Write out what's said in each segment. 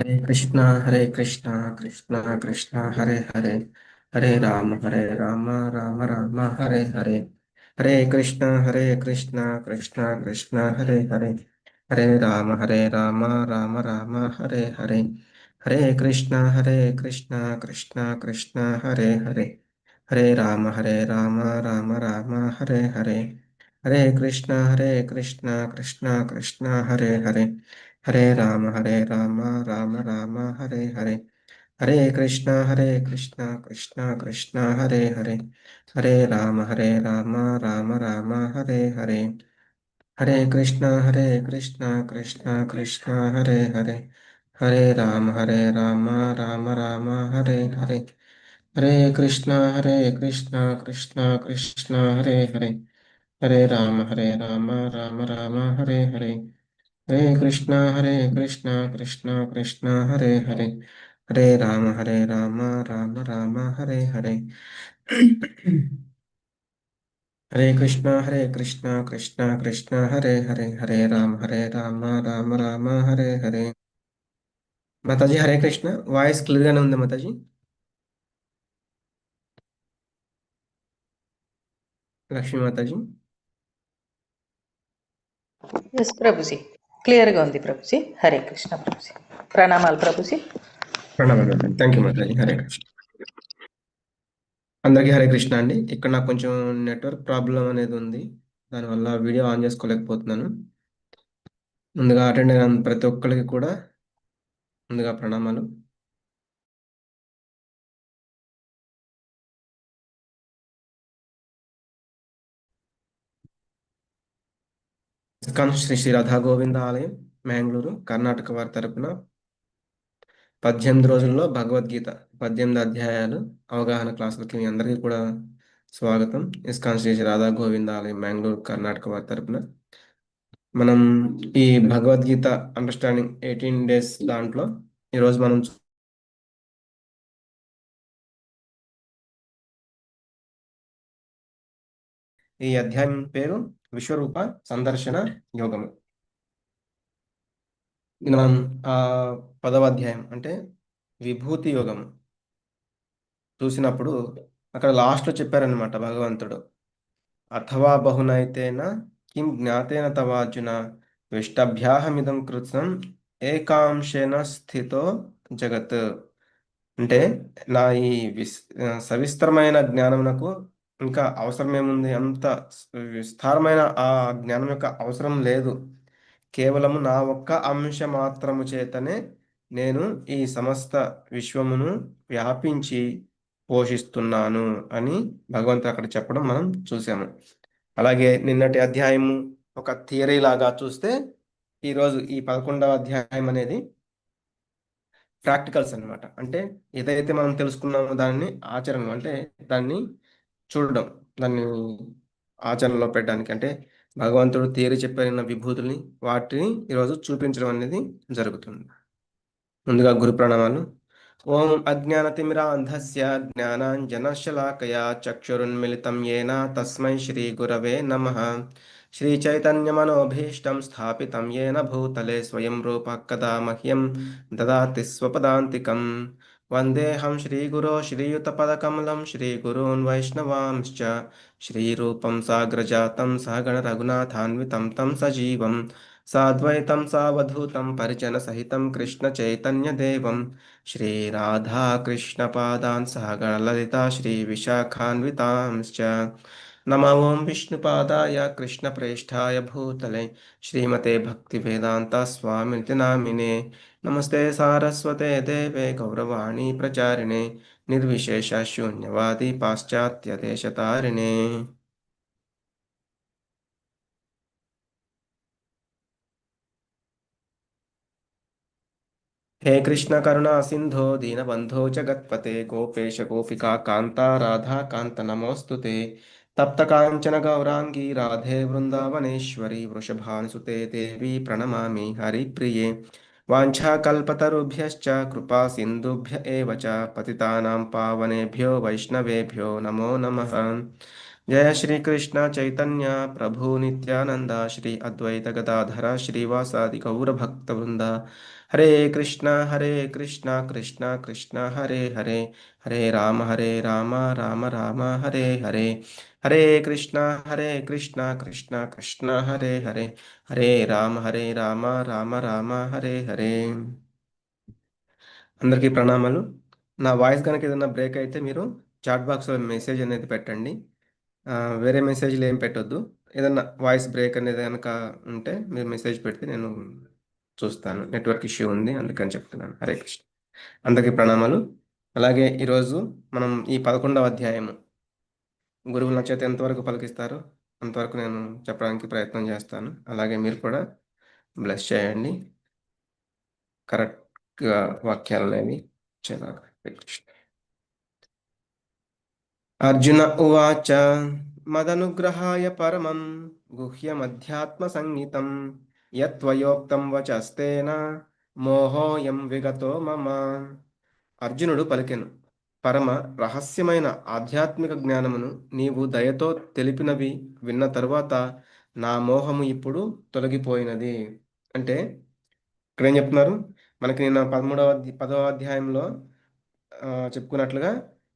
हरे कृष्णा कृष्णा कृष्णा हरे हरे हरे राम राम राम हरे हरे हरे कृष्णा कृष्णा कृष्णा हरे राम राम राम हरे हरे हरे कृष्णा कृष्णा कृष्णा हरे राम राम हरे हरे हरे कृष्णा कृष्णा कृष्णा हरे राम राम राम हरे हरे कृष्णा कृष्णा कृष्णा हरे राम राम राम हरे हरे कृष्णा कृष्णा कृष्णा हरे राम राम राम हरे हरे कृष्णा कृष्णा कृष्णा हरे राम राम राम हरे हरे कृष्णा कृष्णा कृष्णा हरे राम राम हरे हरे कृष्णा कृष्णा कृष्णा हरे राम राम हरे माताजी हरे Krishna voice clear గానే ఉంది మాతాజీ లక్ష్మీ మాతాజీ ఎస్ ప్రభుజీ క్లియర్గా ఉంది ప్రభుజీ. హరే కృష్ణ ప్రభుజీ. ప్రణామాలు ప్రభుజీ. ప్రణామాలు థ్యాంక్ యూ మాతాజీ హరే కృష్ణ అందరికీ హరే కృష్ణ అండి ఇక్కడ నాకు కొంచెం నెట్వర్క్ ప్రాబ్లం అనేది ఉంది దానివల్ల వీడియో ఆన్ చేసుకోలేకపోతున్నాను ముందుగా అటెండ్ అయిన ప్రతి ఒక్కరికి కూడా ముందుగా ప్రణామాలు ఇస్కాన్ శ్రీ శ్రీ రాధా గోవింద ఆలయం మ్యాంగ్లూరు కర్ణాటక వారి తరపున 18 రోజుల్లో భగవద్గీత 18 అధ్యాయాలు అవగాహన క్లాసులకి మీ అందరికీ కూడా స్వాగతం ఇస్కాన్ శ్రీ శ్రీ రాధా గోవింద ఆలయం మ్యాంగ్లూరు కర్ణాటక వారి తరపున మనం ఈ భగవద్గీత అండర్స్టాండింగ్ 18 డేస్ దాంట్లో ఈరోజు మనం ఈ అధ్యాయం పేరు విశ్వరూప సందర్శన యోగము ఇది మనం ఆ 10వ అధ్యాయం అంటే విభూతి యోగం చూసినప్పుడు అక్కడ లాస్ట్లో చెప్పారనమాట భగవంతుడు అథవా బహునైతేన కిం జ్ఞాతేన తవార్జున విష్టభ్యాహమిదం కృత్స్నం ఏకాంశేన స్థితో జగత్ అంటే నా ఈ సవిస్తరమైన జ్ఞానమునకు ఇంకా అవసరమేముంది అంత విస్తారమైన ఆ జ్ఞానం యొక్క అవసరం లేదు కేవలము నా ఒక్క అంశ మాత్రము చేతనే నేను ఈ సమస్త విశ్వమును వ్యాపించి పోషిస్తున్నాను అని భగవంతుడు అక్కడ చెప్పడం మనం చూసాము అలాగే నిన్నటి అధ్యాయము ఒక థియరీ లాగా చూస్తే ఈరోజు ఈ 11వ అధ్యాయం అనేది ప్రాక్టికల్స్ అన్నమాట అంటే ఏదైతే మనం తెలుసుకున్నామో దాన్ని ఆచరణ అంటే దాన్ని చూడడం దాన్ని ఆచరణలో పెట్టడానికి అంటే భగవంతుడు థియరీ చెప్పిన విభూతుల్ని వాటిని ఈరోజు చూపించడం అనేది జరుగుతుంది ముందుగా గురు ప్రణామాలు ఓం అజ్ఞానతిమిరాంధస్య జ్ఞానాంజనశలాకయా చక్షురున్మిళితం యేన తస్మై శ్రీ గురవే నమః శ్రీ చైతన్యమనోభీష్టం స్థాపితం యేన భూతలే స్వయం రూప కదా మహ్యం దదాతి స్వపదాంతికం వందేహం శ్రీగురో శ్రీయుతపదకమలం శ్రీగురూన్ వైష్ణవాంశ్చ శ్రీరూపం సాగ్రజాతం సహగణ రఘునాథాన్వితం తం సజీవం సాద్వైతం సావధూతం పరిజన సహితం కృష్ణ చైతన్య దేవం శ్రీ రాధా కృష్ణ పాదాన్ సహగణ లలిత శ్రీ విశాఖాన్వితాంశ్చ నమ ఓం విష్ణుపాదాయ కృష్ణ ప్రేష్ఠాయ భూతలే శ్రీమతే భక్తి వేదాంత స్వామితి నామినే నమస్తే సారస్వతే దేవే గౌరవాణి ప్రచారిణే నిర్విశేష శూన్యవాది పాశ్చాత్య దేశతారిణే हे कृष्ण करुणा सिंधो दीनबंधो जगत्पते गोपेश गोपिका कांता राधा कांत नमोस्तुते तप्त कांचन गौरांगी राधे वृंदावनेश्वरी वृषभानुसुते देवी प्रणमामि हरिप्रिये वाञ्छाकल्पतरुभ्यश्च कृपा सिन्धुभ्य एव च पतितानां पावनेभ्यो वैष्णवेभ्यो नमो नमः जय श्री कृष्ण चैतन्य प्रभु नित्यानंद श्री अद्वैत गदाधर श्रीवासादि गौर भक्त वृंद हरे कृष्ण कृष्ण कृष्ण हरे हरे राम राम राम हरे हरे हरे कृष्ण कृष्ण कृष्ण हरे राम राम राम हरे हरे అందరికీ ప్రణామాలు. నా వాయిస్ కనుక ఏదైనా బ్రేక్ అయితే మీరు చాట్ బాక్స్‌లో మెసేజ్ అనేది పెట్టండి. వేరే మెసేజ్‌లు ఏం పెట్టొద్దు. ఏదన్నా వాయిస్ బ్రేక్ అనేది గనక ఉంటే మీరు మెసేజ్ పెడితే నేను చూస్తాను. నెట్వర్క్ ఇష్యూ ఉంది అందుకని చెప్తున్నాను. హరే కృష్ణ. అందరికీ ప్రణామాలు. అలాగే ఈరోజు మనం ఈ 11వ అధ్యాయము గురువులు నా చేత ఎంతవరకు పలికిస్తారో అంతవరకు నేను చెప్పడానికి ప్రయత్నం చేస్తాను. అలాగే మీరు కూడా బ్లెస్ చేయండి. కరెక్ట్‌గా వాక్యాలనేవి వచ్చేలాగా. హరే కృష్ణ. అర్జున ఉవాచ మదనుగ్రహాయ పరమం గుహ్యమధ్యాత్మసంహితం యత్వయోక్తం వచస్తేన మోహోయం విగతో మమ. అర్జునుడు పలికెను, పరమ రహస్యమైన ఆధ్యాత్మిక జ్ఞానమును నీవు దయతో తెలిపినవి విన్న తరువాత నా మోహము ఇప్పుడు తొలగిపోయినది. అంటే ఇక్కడ ఏం చెప్తున్నారు, మనకి నిన్న 10వ అధ్యాయంలో చెప్పుకున్నట్లుగా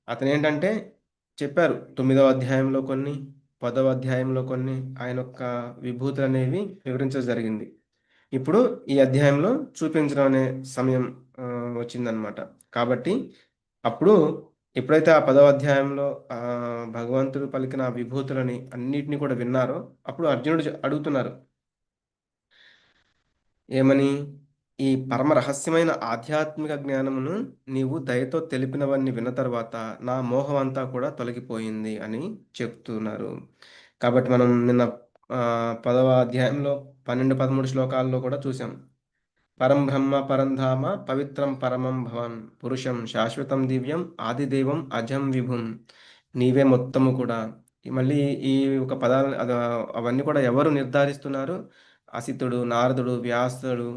అతను ఏంటంటే చెప్పారు. 9వ అధ్యాయంలో కొన్ని, 10వ అధ్యాయంలో కొన్ని ఆయన యొక్క విభూతులు అనేవి వివరించడం జరిగింది. ఇప్పుడు ఈ అధ్యాయంలో చూపించడం అనే సమయం వచ్చిందనమాట. కాబట్టి అప్పుడు ఎప్పుడైతే ఆ 10వ అధ్యాయంలో భగవంతుడు పలికిన ఆ విభూతులని అన్నిటిని కూడా విన్నారో అప్పుడు అర్జునుడు అడుగుతున్నారు ఏమని, ఈ పరమ రహస్యమైన ఆధ్యాత్మిక జ్ఞానమును నీవు దయతో తెలిపినవన్నీ విన్న తర్వాత నా మోహం అంతా కూడా తొలగిపోయింది అని చెప్తున్నారు. కాబట్టి మనం నిన్న 10వ అధ్యాయంలో 12, 13 శ్లోకాల్లో కూడా చూసాం. పరం బ్రహ్మ పరంధామ పవిత్రం పరమం భవన్ పురుషం శాశ్వతం దివ్యం ఆదిదేవం అజం విభుం. నీవే మొత్తము కూడా. మళ్ళీ ఈ ఒక పదాలు అవన్నీ కూడా ఎవరు నిర్ధారిస్తున్నారు? అసితుడు, నారదుడు, వ్యాసుడు,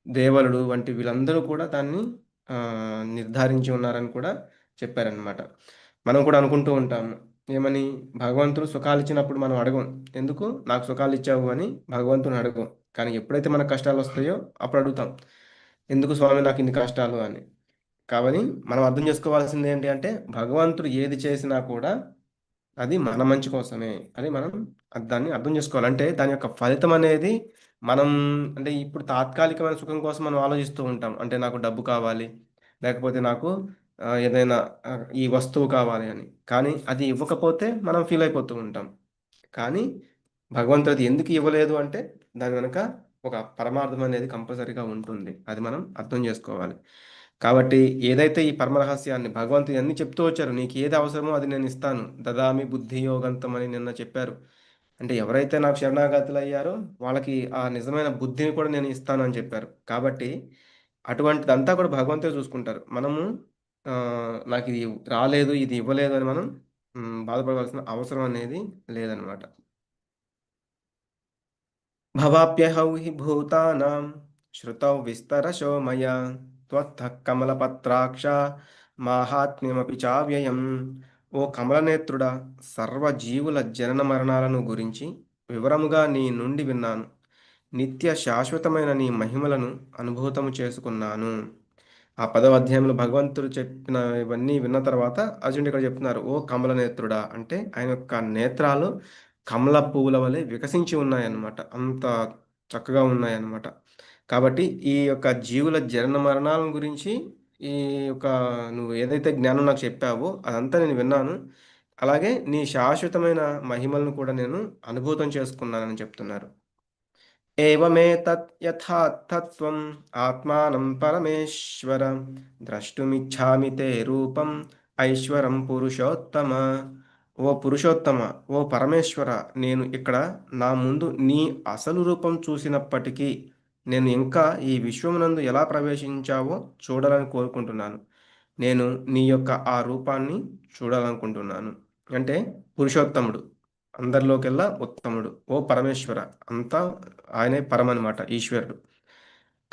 దేవలుడు వంటి వీళ్ళందరూ కూడా దాన్ని నిర్ధారించి ఉన్నారని కూడా చెప్పారనమాట. మనం కూడా అనుకుంటూ ఉంటాము ఏమని, భగవంతుడు సుఖాలు ఇచ్చినప్పుడు మనం అడగం, ఎందుకు నాకు సుఖాలు ఇచ్చావు అని భగవంతుని అడగం. కానీ ఎప్పుడైతే మనకు కష్టాలు వస్తాయో అప్పుడు అడుగుతాం, ఎందుకు స్వామి నాకు ఇన్ని కష్టాలు అని. కాబట్టి మనం అర్థం చేసుకోవాల్సింది ఏంటి అంటే, భగవంతుడు ఏది చేసినా కూడా అది మన మంచి కోసమే అని మనం దాన్ని అర్థం చేసుకోవాలి. అంటే దాని యొక్క ఫలితం అనేది మనం, అంటే ఇప్పుడు తాత్కాలికమైన సుఖం కోసం మనం ఆలోచిస్తూ ఉంటాం. అంటే నాకు డబ్బు కావాలి, లేకపోతే నాకు ఏదైనా ఈ వస్తువు కావాలి అని. కానీ అది ఇవ్వకపోతే మనం ఫీల్ అయిపోతూ ఉంటాం. కానీ భగవంతుడు అది ఎందుకు ఇవ్వలేదు అంటే దాని వెనుక ఒక పరమార్థం అనేది కంపల్సరీగా ఉంటుంది. అది మనం అర్థం చేసుకోవాలి. కాబట్టి ఏదైతే ఈ పరమ రహస్యాన్ని భగవంతుడు అన్ని చెప్తూ వచ్చారు, నీకు ఏది అవసరమో అది నేను ఇస్తాను, దదామి బుద్ధి యోగంతం అని నిన్న చెప్పారు. అంటే ఎవరైతే నాకు శరణాగతులు అయ్యారో వాళ్ళకి ఆ నిజమైన బుద్ధిని కూడా నేను ఇస్తాను అని చెప్పారు. కాబట్టి అటువంటిదంతా కూడా భగవంతుడే చూసుకుంటారు. మనము నాకు ఇది రాలేదు, ఇది ఇవ్వలేదు అని మనం బాధపడవలసిన అవసరం అనేది లేదనమాట. భవాప్యహౌ హి భూతానాం శ్రుతౌ విస్తరశో మయా త్వత్తః కమలపత్రాక్ష మాహాత్మ్యమపి చావ్యయం. ఓ కమలనేత్రుడా, సర్వజీవుల జనన మరణాలను గురించి వివరముగా నీ నుండి విన్నాను. నిత్య శాశ్వతమైన నీ మహిమలను అనుభూతము చేసుకున్నాను. ఆ 10వ అధ్యాయంలో భగవంతుడు చెప్పిన ఇవన్నీ విన్న తర్వాత అర్జునుడు ఇక్కడ చెప్తున్నారు, ఓ కమలనేత్రుడా, అంటే ఆయన యొక్క నేత్రాలు కమల పువ్వుల వలె వికసించి ఉన్నాయన్నమాట. అంత చక్కగా ఉన్నాయన్నమాట. కాబట్టి ఈ యొక్క జీవుల జనన మరణాల గురించి ఈ యొక్క నువ్వు ఏదైతే జ్ఞానం నాకు చెప్పావో అదంతా నేను విన్నాను. అలాగే నీ శాశ్వతమైన మహిమలను కూడా నేను అనుభూతం చేసుకున్నానని చెప్తున్నారు. ఏవమేతత్ యథార్థత్వం ఆత్మానం పరమేశ్వర ద్రష్టుమిచ్ఛామి తే రూపం ఐశ్వరం పురుషోత్తమ. ఓ పురుషోత్తమ, ఓ పరమేశ్వర, నేను ఇక్కడ నా ముందు నీ అసలు రూపం చూసినప్పటికీ నేను ఇంకా ఈ విశ్వమునందు ఎలా ప్రవేశించావో చూడాలని కోరుకుంటున్నాను. నేను నీ యొక్క ఆ రూపాన్ని చూడాలనుకుంటున్నాను. అంటే పురుషోత్తముడు, అందరిలోకెల్లా ఉత్తముడు, ఓ పరమేశ్వర, అంతా ఆయనే పరమనమాట, ఈశ్వరుడు.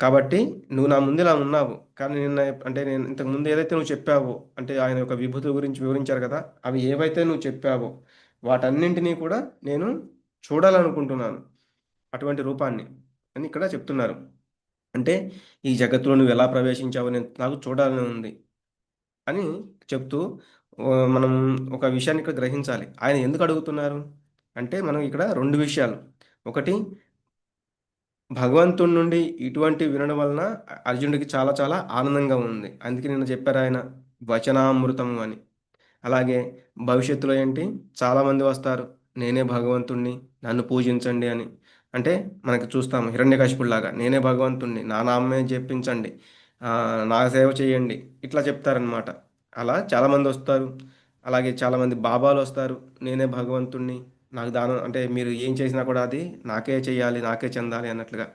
కాబట్టి నువ్వు నా ముందు ఇలా ఉన్నావు. కానీ నిన్న అంటే నేను ఇంతకు ముందు ఏదైతే నువ్వు చెప్పావో, అంటే ఆయన యొక్క విభూతుల గురించి వివరించారు కదా, అవి ఏవైతే నువ్వు చెప్పావో వాటన్నింటినీ కూడా నేను చూడాలనుకుంటున్నాను, అటువంటి రూపాన్ని అని ఇక్కడ చెప్తున్నారు. అంటే ఈ జగత్తులో నువ్వు ఎలా ప్రవేశించావు నేను నాకు చూడాలని ఉంది అని చెప్తూ మనం ఒక విషయాన్ని ఇక్కడ గ్రహించాలి. ఆయన ఎందుకు అడుగుతున్నారు అంటే మనం ఇక్కడ రెండు విషయాలు. ఒకటి, భగవంతుడి నుండి ఇటువంటి వినడం వలన అర్జునుడికి చాలా చాలా ఆనందంగా ఉంది. అందుకే నిన్న చెప్పారు ఆయన వచనామృతము అని. అలాగే భవిష్యత్తులో ఏంటి, చాలామంది వస్తారు నేనే భగవంతుణ్ణి నన్ను పూజించండి అని. అంటే మనకి చూస్తాము హిరణ్యకశిపుడిలాగా నేనే భగవంతుణ్ణి నా నామే జపించండి, నా సేవ చేయండి, ఇట్లా చెప్తారనమాట. అలా చాలామంది వస్తారు. అలాగే చాలామంది బాబాలు వస్తారు, నేనే భగవంతుణ్ణి నాకు దానం అంటే మీరు ఏం చేసినా కూడా అది నాకే చేయాలి నాకే చెందాలి అన్నట్లుగా.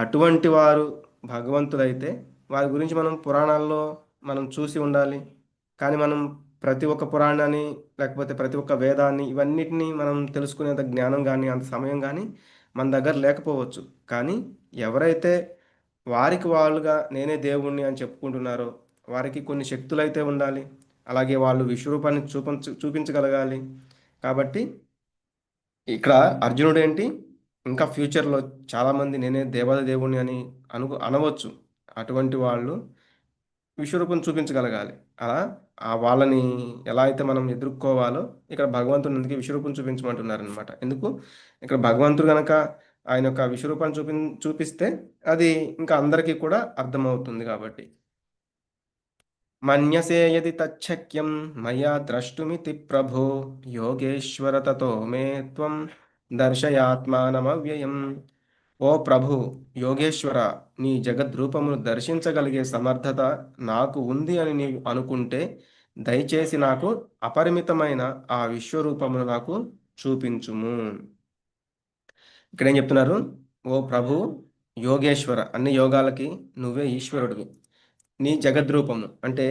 అటువంటి వారు భగవంతుడైతే వారి గురించి మనం పురాణాల్లో మనం చూసి ఉండాలి. కానీ మనం ప్రతి ఒక్క పురాణాన్ని లేకపోతే ప్రతి ఒక్క వేదాన్ని ఇవన్నిటిని మనం తెలుసుకునేంత జ్ఞానం కానీ అంత సమయం కానీ మన దగ్గర లేకపోవచ్చు. కానీ ఎవరైతే వారికి వాళ్ళుగా నేనే దేవుణ్ణి అని చెప్పుకుంటున్నారో వారికి కొన్ని శక్తులైతే ఉండాలి. అలాగే వాళ్ళు విశ్వరూపాన్ని చూపించగలగాలి. కాబట్టి ఇక్కడ అర్జునుడు ఏంటి, ఇంకా ఫ్యూచర్లో చాలామంది నేనే దేవాది దేవుణ్ణి అని అనవచ్చు. అటువంటి వాళ్ళు విశ్వరూపం చూపించగలగాలి. అలా వాళ్ళని ఎలా అయితే మనం ఎదుర్కోవాలో ఇక్కడ భగవంతుని అందుకే విశ్వరూపం చూపించమంటున్నారనమాట. ఎందుకు, ఇక్కడ భగవంతుడు గనక ఆయన యొక్క విశ్వరూపాన్ని చూపిస్తే అది ఇంకా అందరికీ కూడా అర్థమవుతుంది కాబట్టి. మన్యసే యది తచ్చక్యం మయా ద్రష్టుమితి ప్రభో యోగేశ్వర తతో మే త్వం దర్శయాత్మానమవ్యయం. ఓ ప్రభు, యోగేశ్వర, నీ జగద్రూపమును దర్శించగలిగే సమర్థత నాకు ఉంది అని నీవు అనుకుంటే దయచేసి నాకు అపరిమితమైన ఆ విశ్వరూపమును నాకు చూపించుము. ఇక్కడ ఏం చెప్తున్నారు, ఓ ప్రభు యోగేశ్వర, అన్ని యోగాలకి నువ్వే ఈశ్వరుడివి. నీ జగద్రూపము అంటే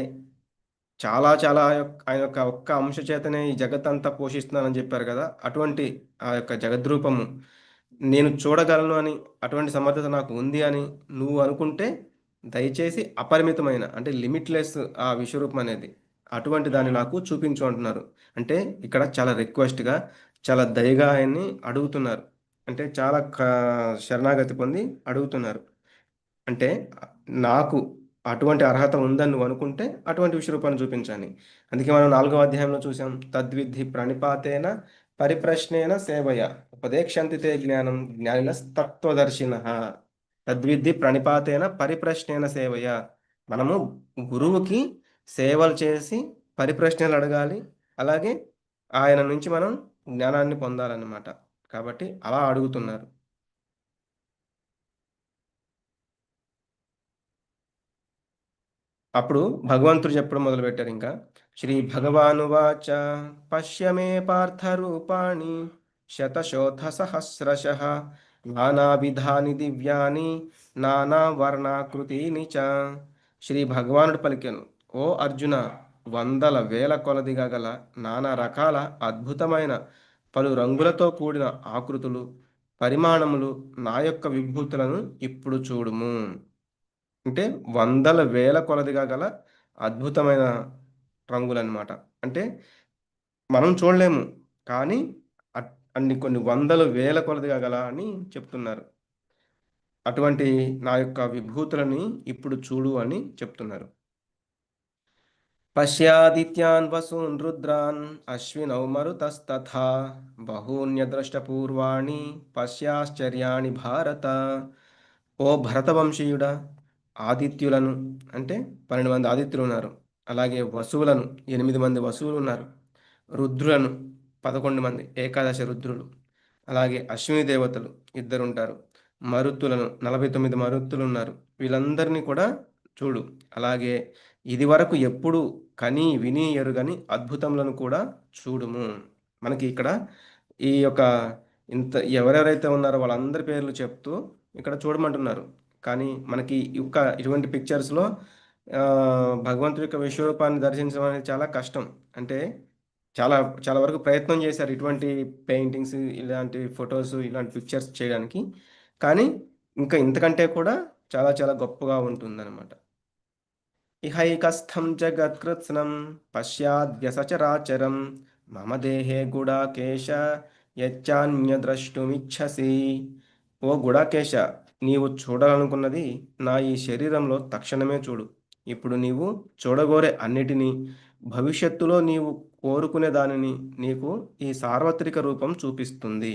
చాలా చాలా ఆయన యొక్క ఒక్క అంశ చేతనే ఈ జగత్తంతా పోషిస్తున్నానని చెప్పారు కదా, అటువంటి ఆ యొక్క జగద్రూపము నేను చూడగలను అని, అటువంటి సమర్థత నాకు ఉంది అని నువ్వు అనుకుంటే దయచేసి అపరిమితమైన అంటే లిమిట్లెస్ ఆ విశ్వరూపం అనేది అటువంటి దాన్ని నాకు చూపించు అంటున్నారు. అంటే ఇక్కడ చాలా రిక్వెస్ట్గా చాలా దయగా ఆయన్ని అడుగుతున్నారు. అంటే చాలా శరణాగతి పొంది అడుగుతున్నారు. అంటే నాకు అటువంటి అర్హత ఉందని నువ్వు అనుకుంటే అటువంటి విశ్వరూపాన్ని చూపించాలి. అందుకే మనం 4వ అధ్యాయంలో చూసాం, తద్విద్ధి ప్రణిపాతేన పరిప్రశ్నేన సేవయ ఉపదేక్షంతి తే జ్ఞానం జ్ఞానినస్తత్వదర్శిన. తద్విద్ధి ప్రణిపాతేన పరిప్రశ్నేన సేవయ. మనము గురువుకి సేవలు చేసి పరిప్రశ్నలు అడగాలి. అలాగే ఆయన నుంచి మనం జ్ఞానాన్ని పొందాలన్నమాట. కాబట్టి అలా అడుగుతున్నారు. అప్పుడు భగవంతుడు చెప్పడం మొదలుపెట్టారు. ఇంకా శ్రీ భగవానువాచ పశ్య మే పార్థ రూపాణి శతశోథ సహస్రశః నానావిధాని దివ్యాని నానా వర్ణాకృతిని చ. శ్రీ భగవానుడు పలికెను, ఓ అర్జున, వందల వేల కొలదిగా గల నానా రకాల అద్భుతమైన పలు రంగులతో కూడిన ఆకృతులు పరిమాణములు నా యొక్క విభూతులను ఇప్పుడు చూడుము. అంటే వందల వేల కొలదిగా గల అద్భుతమైన రంగులన్నమాట. అంటే మనం చూడలేము, కానీ అన్ని కొన్ని వందల వేల కొలదిగా గల అని చెప్తున్నారు. అటువంటి నా యొక్క విభూతులని ఇప్పుడు చూడు అని చెప్తున్నారు. పశ్యాదిత్యాన్ వసూన్ రుద్రాన్ అశ్వినౌ మరుతస్తథా బహూన్యద్రష్టపూర్వాణి పశ్యాశ్చర్యాణి భారత. ఓ భరతవంశీయుడా, ఆదిత్యులను అంటే 12 మంది ఆదిత్యులు ఉన్నారు. అలాగే వసువులను 8 మంది వసువులు ఉన్నారు. రుద్రులను 11 మంది ఏకాదశ రుద్రులు. అలాగే అశ్విని దేవతలు 2 ఉంటారు. మరుత్తులను 49 మరుత్తులు ఉన్నారు. వీళ్ళందరినీ కూడా చూడు. అలాగే ఇది వరకు ఎప్పుడు కని విని ఎరుగని అద్భుతములను కూడా చూడుము. మనకి ఇక్కడ ఈ యొక్క ఇంత ఎవరెవరైతే ఉన్నారో వాళ్ళందరి పేర్లు చెప్తూ ఇక్కడ చూడమంటున్నారు. కానీ మనకి ఇటువంటి పిక్చర్స్లో భగవంతుడి యొక్క విశ్వరూపాన్ని దర్శించడం అనేది చాలా కష్టం. అంటే చాలా చాలా వరకు ప్రయత్నం చేశారు ఇటువంటి పెయింటింగ్స్, ఇలాంటి ఫొటోస్, ఇలాంటి పిక్చర్స్ చేయడానికి. కానీ ఇంకా ఇంతకంటే కూడా చాలా చాలా గొప్పగా ఉంటుందన్నమాట. ఇహైకస్థం జగత్కృత్స్నం పశ్యాద్య సచరాచరం మమ దేహే గుడాకేశ యచ్చాన్య ద్రష్టుమిచ్చసి. ఓ గుడాకేశ, నీవు చూడాలనుకున్నది నా ఈ శరీరంలో తక్షణమే చూడు. ఇప్పుడు నీవు చూడగోరే అన్నిటినీ, భవిష్యత్తులో నీవు కోరుకునే దానిని నీకు ఈ సార్వత్రిక రూపం చూపిస్తుంది.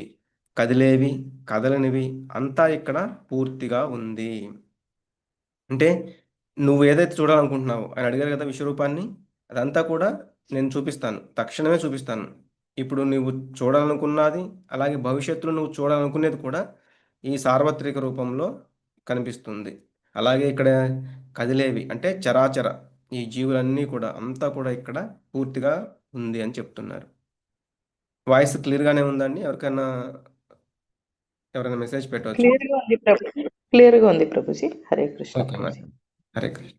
కదిలేవి, కదలనివి అంతా ఇక్కడ పూర్తిగా ఉంది. అంటే నువ్వు ఏదైతే చూడాలనుకుంటున్నావో, ఆయన అడిగారు కదా విశ్వరూపాన్ని, అదంతా కూడా నేను చూపిస్తాను, తక్షణమే చూపిస్తాను. ఇప్పుడు నువ్వు చూడాలనుకున్నది, అలాగే భవిష్యత్తులో నువ్వు చూడాలనుకునేది కూడా ఈ సార్వత్రిక రూపంలో కనిపిస్తుంది. అలాగే ఇక్కడ కదిలేవి అంటే చరాచర ఈ జీవులన్నీ కూడా అంతా కూడా ఇక్కడ పూర్తిగా ఉంది అని చెప్తున్నారు. వాయిస్ క్లియర్గానే ఉందండి? ఎవరైనా మెసేజ్ పెట్టవచ్చు. క్లియర్గా ఉంది ప్రభు, క్లియర్గా ఉంది ప్రభుజీ. హరే కృష్ణ ఓకే ప్రభుజీ. మరి. హరే కృష్ణ.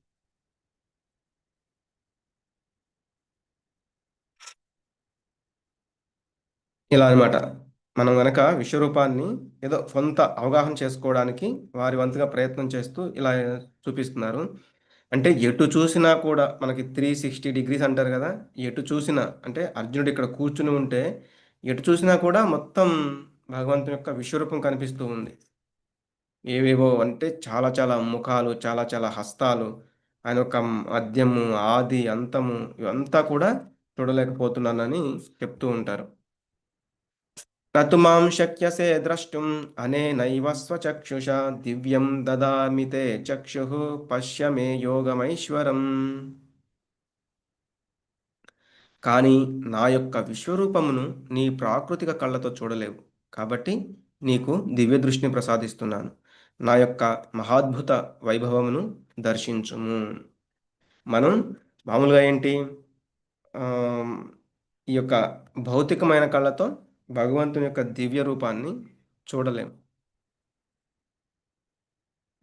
ఇలా అన్నమాట. మనం గనక విశ్వరూపాన్ని ఏదో కొంత అవగాహన చేసుకోవడానికి వారి వంతుగా ప్రయత్నం చేస్తూ ఇలా చూపిస్తున్నారు. అంటే ఎటు చూసినా కూడా మనకి 360 డిగ్రీస్ అంటారు కదా! ఎటు చూసినా అంటే అర్జునుడు ఇక్కడ కూర్చుని ఉంటే, ఎటు చూసినా కూడా మొత్తం భగవంతుని యొక్క విశ్వరూపం కనిపిస్తూ ఉంది. ఏవేవో అంటే చాలా చాలా ముఖాలు, చాలా చాలా హస్తాలు, ఆయన యొక్క మధ్యము, ఆది, అంతము ఇవంతా కూడా చూడలేకపోతున్నానని చెప్తూ ఉంటారు. నతు మాం శక్యసే ద్రష్టుం అనేనైవ స్వచక్షుషా దివ్యం దదామి తే చక్షుః పశ్య మే యోగమైశ్వరం. కానీ నా యొక్క విశ్వరూపమును నీ ప్రాకృతిక కళ్ళతో చూడలేవు. కాబట్టి నీకు దివ్య దృష్టిని ప్రసాదిస్తున్నాను. నా యొక్క మహాద్భుత వైభవమును దర్శించుము. మనం మామూలుగా ఏంటి ఆమ్, ఈ యొక్క భౌతికమైన కళ్ళతో భగవంతుని యొక్క దివ్య రూపాన్ని చూడలేము.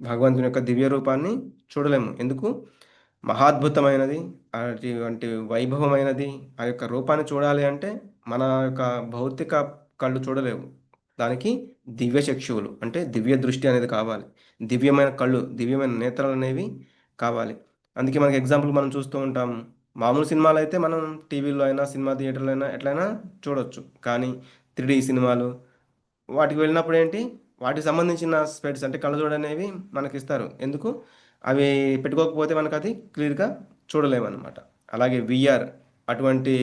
భగవంతుని యొక్క దివ్య రూపాన్ని చూడలేము. ఎందుకు? మహాద్భుతమైనది, అటువంటి వైభవమైనది ఆ యొక్క రూపాన్ని చూడాలి అంటే మన యొక్క భౌతిక కళ్ళు చూడలేవు. దానికి దివ్య చక్షువులు అంటే దివ్య దృష్టి అనేది కావాలి. దివ్యమైన కళ్ళు, దివ్యమైన నేత్రాలు అనేవి కావాలి. అందుకే మనకి ఎగ్జాంపుల్ మనం చూస్తూ ఉంటాము. మామూలు సినిమాలు అయితే మనం టీవీలో అయినా, సినిమా థియేటర్లో అయినా ఎట్లయినా చూడొచ్చు. కానీ 3D సినిమాలు వాటికి వెళ్ళినప్పుడు ఏంటి? వాటికి సంబంధించిన స్పెట్స్ అంటే కళ్ళజోడు అనేవి మనకిస్తారు. ఎందుకు? అవి పెట్టుకోకపోతే మనకది క్లియర్‌గా చూడలేమనమాట. అలాగే వీఆర్ అటువంటి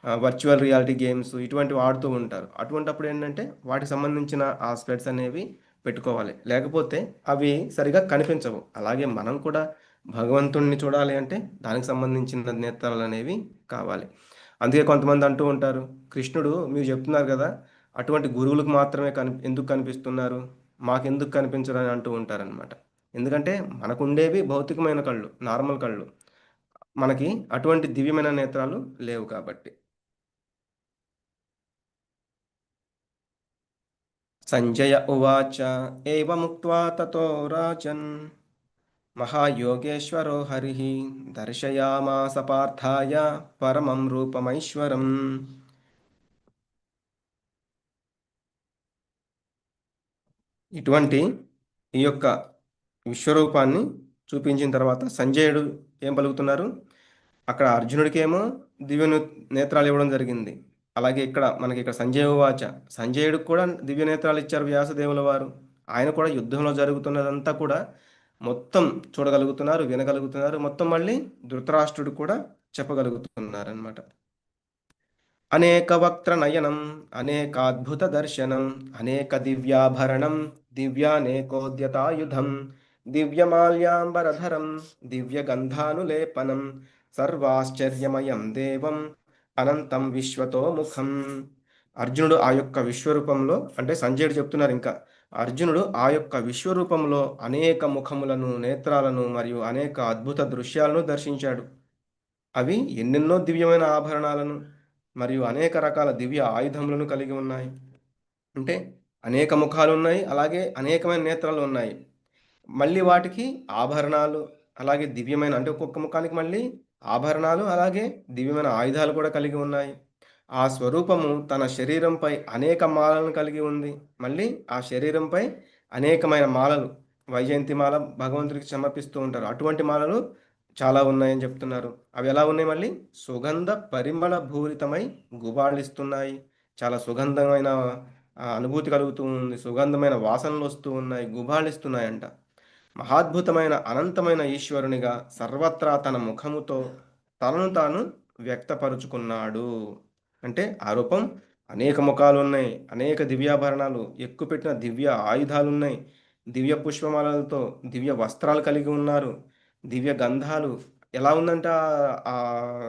వర్చువల్ రియాలిటీ గేమ్స్ ఇటువంటివి ఆడుతూ ఉంటారు. అటువంటప్పుడు ఏంటంటే వాటికి సంబంధించిన ఆ స్పెట్స్ అనేవి పెట్టుకోవాలి. లేకపోతే అవి సరిగ్గా కనిపించవు. అలాగే మనం కూడా భగవంతుడిని చూడాలి అంటే దానికి సంబంధించిన నేత్రాలనేవి కావాలి. అందుకే కొంతమంది అంటూ ఉంటారు, కృష్ణుడు మీరు చెప్తున్నారు కదా! అటువంటి గురువులకు మాత్రమే ఎందుకు కనిపిస్తున్నారు? మాకెందుకు కనిపించరని అంటూ ఉంటారనమాట. ఎందుకంటే మనకుండేవి భౌతికమైన కళ్ళు, నార్మల్ కళ్ళు. మనకి అటువంటి దివ్యమైన నేత్రాలు లేవు కాబట్టి. సంజయ ఉవాచ ఏవముక్త్వా తతో రాజన్ మహాయోగేశ్వరో హరిః దర్శయామాస పార్థాయ పరమం రూపమైశ్వరం. ఇటువంటి ఈ యొక్క విశ్వరూపాన్ని చూపించిన తర్వాత సంజయుడు ఏం పలుకుతున్నారు? అక్కడ అర్జునుడికేమో దివ్య నేత్రాలు ఇవ్వడం జరిగింది. అలాగే ఇక్కడ సంజయ వాచ సంజయుడికి కూడా దివ్య నేత్రాలు ఇచ్చారు వ్యాసదేవుల వారు. ఆయన కూడా యుద్ధంలో జరుగుతున్నదంతా కూడా మొత్తం చూడగలుగుతున్నారు, వినగలుగుతున్నారు. మొత్తం మళ్ళీ ధృతరాష్ట్రుడు కూడా చెప్పగలుగుతున్నారనమాట. అనేక వక్త్ర నయనం అనేకాద్భుత దర్శనం అనేక దివ్యాభరణం దివ్యానేకోద్యతాయుధం దివ్యమాల్యాంబరధరం దివ్యగంధానులేపనం సర్వాశ్చర్యమయం దేవం అనంతం విశ్వతోముఖం. అర్జునుడు ఆ యొక్క విశ్వరూపంలో అంటే సంజయుడు చెప్తున్నారు ఇంకా, అర్జునుడు ఆ యొక్క విశ్వరూపంలో అనేక ముఖములను, నేత్రాలను మరియు అనేక అద్భుత దృశ్యాలను దర్శించాడు. అవి ఎన్నెన్నో దివ్యమైన ఆభరణాలను మరియు అనేక రకాల దివ్య ఆయుధములను కలిగి ఉన్నాయి. అంటే అనేక ముఖాలు ఉన్నాయి, అలాగే అనేకమైన నేత్రాలు ఉన్నాయి. మళ్ళీ వాటికి ఆభరణాలు, అలాగే దివ్యమైన అంటే ఒక్కొక్క ముఖానికి మళ్ళీ ఆభరణాలు, అలాగే దివ్యమైన ఆయుధాలు కూడా కలిగి ఉన్నాయి. ఆ స్వరూపము తన శరీరంపై అనేక మాలలను కలిగి ఉంది. మళ్ళీ ఆ శరీరంపై అనేకమైన మాలలు, వైజయంతి మాల భగవంతుడికి సమర్పిస్తూ ఉంటారు. అటువంటి మాలలు చాలా ఉన్నాయని చెప్తున్నారు. అవి ఎలా ఉన్నాయి మళ్ళీ? సుగంధ పరిమళ భూరితమై గుబాళిస్తున్నాయి. చాలా సుగంధమైన అనుభూతి కలుగుతూ ఉంది. సుగంధమైన వాసనలు వస్తూ ఉన్నాయి. గుబాళిస్తున్నాయంట. మహాద్భుతమైన అనంతమైన ఈశ్వరునిగా సర్వత్రా తన ముఖముతో తనను తాను వ్యక్తపరుచుకున్నాడు. అంటే ఆ రూపం అనేక ముఖాలు ఉన్నాయి, అనేక దివ్యాభరణాలు, ఎక్కుపెట్టిన దివ్య ఆయుధాలు ఉన్నాయి, దివ్య పుష్పమాలలతో దివ్య వస్త్రాలు కలిగి ఉన్నారు, దివ్య గంధాలు. ఎలా ఉందంటే ఆ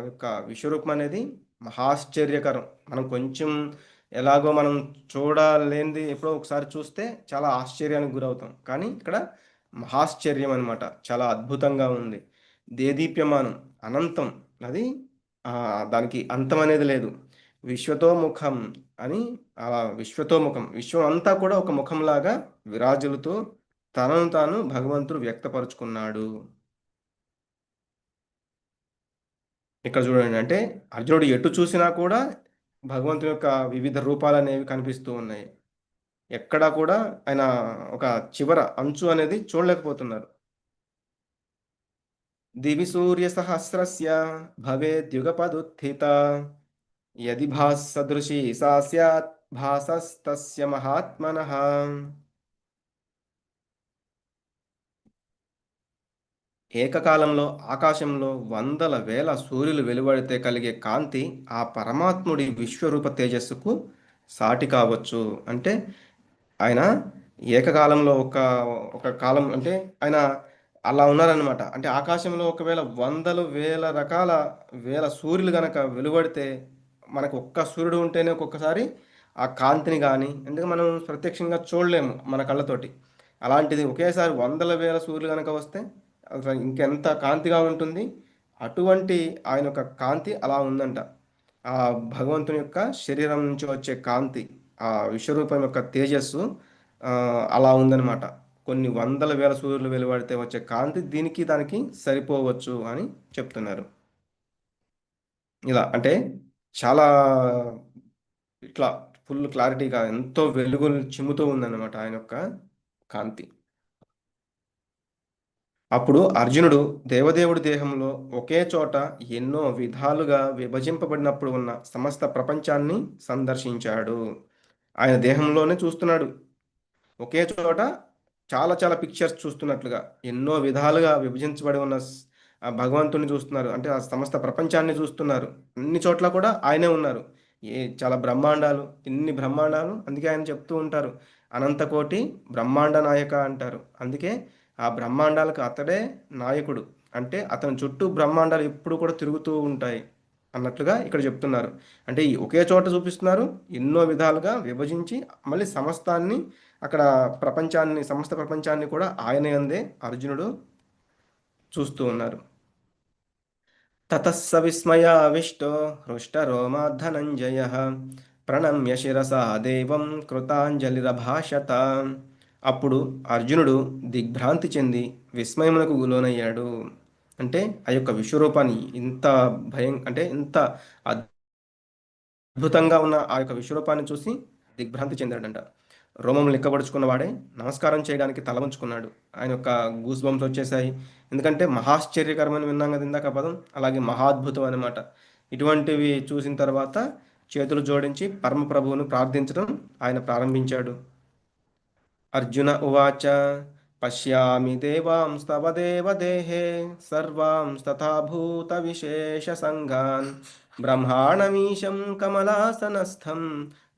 యొక్క విశ్వరూపం అనేది మహాశ్చర్యకరం. మనం కొంచెం ఎలాగో మనం చూడలేనిది ఎప్పుడో ఒకసారి చూస్తే చాలా ఆశ్చర్యానికి గురవుతాం. కానీ ఇక్కడ మహాశ్చర్యం అనమాట. చాలా అద్భుతంగా ఉంది. దేదీప్యమానం, అనంతం. అది దానికి అంతం అనేది లేదు. విశ్వతోముఖం అని విశ్వతోముఖం, విశ్వం అంతా కూడా ఒక ముఖంలాగా విరాజులుతూ తనను తాను భగవంతుడు వ్యక్తపరుచుకున్నాడు. ఇక్కడ చూడండి, అంటే అర్జునుడు ఎటు చూసినా కూడా భగవంతుని యొక్క వివిధ రూపాలు అనేవి కనిపిస్తూ ఉన్నాయి. ఎక్కడా కూడా ఆయన ఒక చివర అంచు అనేది చూడలేకపోతున్నారు. దివి సూర్య సహస్రస్య భవేద్యుగపదుత్థిత యది భాసదృశీ సా స్యాత్ భాసస్తస్య మహాత్మనః. ఏకకాలంలో ఆకాశంలో వందల వేల సూర్యులు వెలువడితే కలిగే కాంతి ఆ పరమాత్ముడి విశ్వరూప తేజస్సుకు సాటి కావచ్చు. అంటే ఆయన ఏకకాలంలో ఒక ఒక కాలం అంటే ఆయన అలా ఉన్నారనమాట. అంటే ఆకాశంలో ఒకవేళ వందలు వేల రకాల వేల సూర్యులు గనక వెలువడితే మనకు ఒక్క సూర్యుడు ఉంటేనే ఒక్కొక్కసారి ఆ కాంతిని కానీ ఎందుకంటే మనం ప్రత్యక్షంగా చూడలేము మన కళ్ళతోటి. అలాంటిది ఒకేసారి వందల వేల సూర్యులు కనుక వస్తే అసలు ఇంకెంత కాంతిగా ఉంటుంది. అటువంటి ఆయన యొక్క కాంతి అలా ఉందంట. ఆ భగవంతుని యొక్క శరీరం నుంచి వచ్చే కాంతి, ఆ విశ్వరూపం యొక్క తేజస్సు అలా ఉందన్నమాట. కొన్ని వందల వేల సూర్యులు వెలువడితే వచ్చే కాంతి దీనికి దానికి సరిపోవచ్చు అని చెప్తున్నారు. ఇలా అంటే చాలా ఇట్లా ఫుల్ క్లారిటీగా ఎంతో వెలుగులు చిమ్ముతూ ఉందన్నమాట ఆయన యొక్క కాంతి. అప్పుడు అర్జునుడు దేవదేవుడి దేహంలో ఒకే చోట ఎన్నో విధాలుగా విభజింపబడినప్పుడు ఉన్న సమస్త ప్రపంచాన్ని సందర్శించాడు. ఆయన దేహంలోనే చూస్తున్నాడు. ఒకే చోట చాలా చాలా పిక్చర్స్ చూస్తున్నట్లుగా ఎన్నో విధాలుగా విభజించబడి ఉన్న ఆ భగవంతుని చూస్తున్నారు. అంటే ఆ సమస్త ప్రపంచాన్ని చూస్తున్నారు. అన్ని చోట్ల కూడా ఆయనే ఉన్నారు. చాలా బ్రహ్మాండాలు, ఇన్ని బ్రహ్మాండాలు. అందుకే ఆయన చెప్తూ ఉంటారు, అనంతకోటి బ్రహ్మాండ నాయక అంటారు. అందుకే ఆ బ్రహ్మాండాలకు అతడే నాయకుడు. అంటే అతని చుట్టూ బ్రహ్మాండాలు ఎప్పుడు కూడా తిరుగుతూ ఉంటాయి అన్నట్లుగా ఇక్కడ చెప్తున్నారు. అంటే ఈ ఒకే చోట చూపిస్తున్నారు, ఎన్నో విధాలుగా విభజించి మళ్ళీ సమస్తాన్ని అక్కడ ప్రపంచాన్ని, సమస్త ప్రపంచాన్ని కూడా ఆయన యందే అర్జునుడు చూస్తూ ఉన్నారు. తతస్స విస్మయావిష్టో హృష్టరోమా ధనంజయః ప్రణమ్య శిరసా దేవం కృతాంజలిరభాషత. అప్పుడు అర్జునుడు దిగ్భ్రాంతి చెంది విస్మయమునకు లోనయ్యాడు. అంటే ఆ యొక్క విశ్వరూపాన్ని ఇంత అంటే ఇంత అద్భుతంగా ఉన్న ఆ యొక్క విశ్వరూపాన్ని చూసి దిగ్భ్రాంతి చెందాడంట. రోమం లెక్కబడుచుకున్న వాడే నమస్కారం చేయడానికి తల వంచుకున్నాడు. ఆయన యొక్క గూస్ బంప్స్ వచ్చేసాయి. ఎందుకంటే మహాశ్చర్యకరమని విన్నాం కదా ఇందాక పదం, అలాగే మహాద్భుతం అనమాట. ఇటువంటివి చూసిన తర్వాత చేతులు జోడించి పరమప్రభువును ప్రార్థించడం ఆయన ప్రారంభించాడు. అర్జున ఉవాచ పశ్యామి దేవాంస్తవ దేవదేహే సర్వాంస్తథా భూత విశేష సంఘాన్ బ్రహ్మాణమీశం కమలాసనస్థం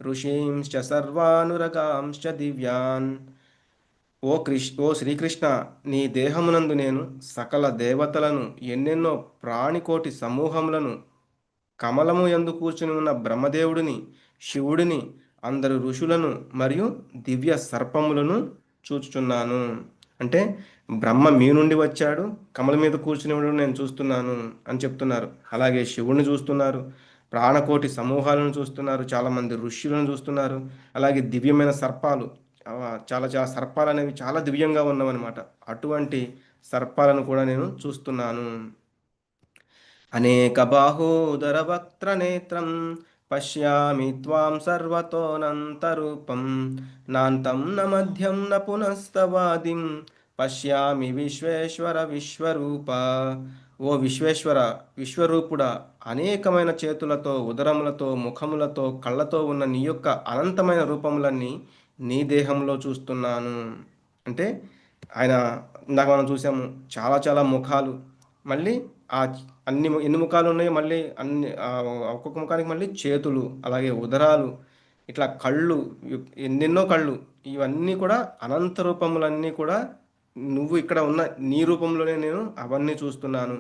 ఋషీంశ్చ సర్వానురగాంశ్చ దివ్యాన్. ఓ శ్రీకృష్ణ, నీ దేహమునందు నేను సకల దేవతలను, ఎన్నెన్నో ప్రాణికోటి సమూహములను, కమలము యందు కూర్చుని ఉన్న బ్రహ్మదేవుడిని, శివుడిని, అందరు ఋషులను మరియు దివ్య సర్పములను చూచుచున్నాను. అంటే బ్రహ్మ మీ నుండి వచ్చాడు, కమల మీద కూర్చుని నేను చూస్తున్నాను అని చెప్తున్నారు. అలాగే శివుడిని చూస్తున్నారు, ప్రాణకోటి సమూహాలను చూస్తున్నారు, చాలామంది ఋషులను చూస్తున్నారు, అలాగే దివ్యమైన సర్పాలు. చాలా చాలా సర్పాలు అనేవి చాలా దివ్యంగా ఉన్నవన్నమాట. అటువంటి సర్పాలను కూడా నేను చూస్తున్నాను. అనేక బాహూదర వక్త్ర నేత్రం పశ్యామి త్వాం సర్వతోనంతరూపం నాంతం న మధ్యం న పునస్తవాదిం పశ్యామి విశ్వేశ్వర విశ్వరూప. ఓ విశ్వేశ్వర, విశ్వరూపుడా, అనేకమైన చేతులతో, ఉదరములతో, ముఖములతో, కళ్ళతో ఉన్న నీ యొక్క అనంతమైన రూపములన్నీ నీ దేహంలో చూస్తున్నాను. అంటే ఆయన, ఇందాక మనం చూసాము, చాలా చాలా ముఖాలు, మళ్ళీ ఎన్ని ముఖాలు ఉన్నాయి, మళ్ళీ ఒక్కొక్క ముఖానికి మళ్ళీ చేతులు, అలాగే ఉదరాలు, ఇట్లా కళ్ళు, ఎన్నెన్నో కళ్ళు, ఇవన్నీ కూడా అనంత రూపములన్నీ కూడా నువ్వు ఇక్కడ ఉన్న నీ రూపంలోనే నేను అవన్నీ చూస్తున్నాను.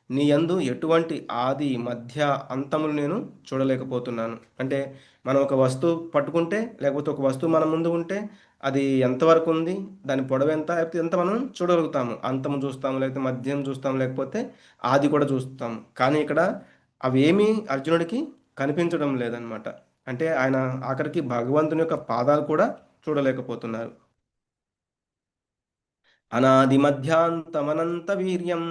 నీ యందు ఎటువంటి ఆది మధ్య అంతములు నేను చూడలేకపోతున్నాను. అంటే మనం ఒక వస్తువు పట్టుకుంటే, లేకపోతే ఒక వస్తువు మన ముందు ఉంటే, అది ఎంతవరకు ఉంది, దాని పొడవు ఎంత, లేకపోతే ఎంత మనం చూడగలుగుతాము. అంతము చూస్తాము, లేకపోతే మధ్యం చూస్తాము, లేకపోతే ఆది కూడా చూస్తాము. కానీ ఇక్కడ అవేమీ అర్జునుడికి కనిపించడం లేదనమాట. అంటే ఆయన ఆఖరికి భగవంతుని యొక్క పాదాలు కూడా చూడలేకపోతున్నారు. అనాది మధ్యాంతమనంత వీర్యం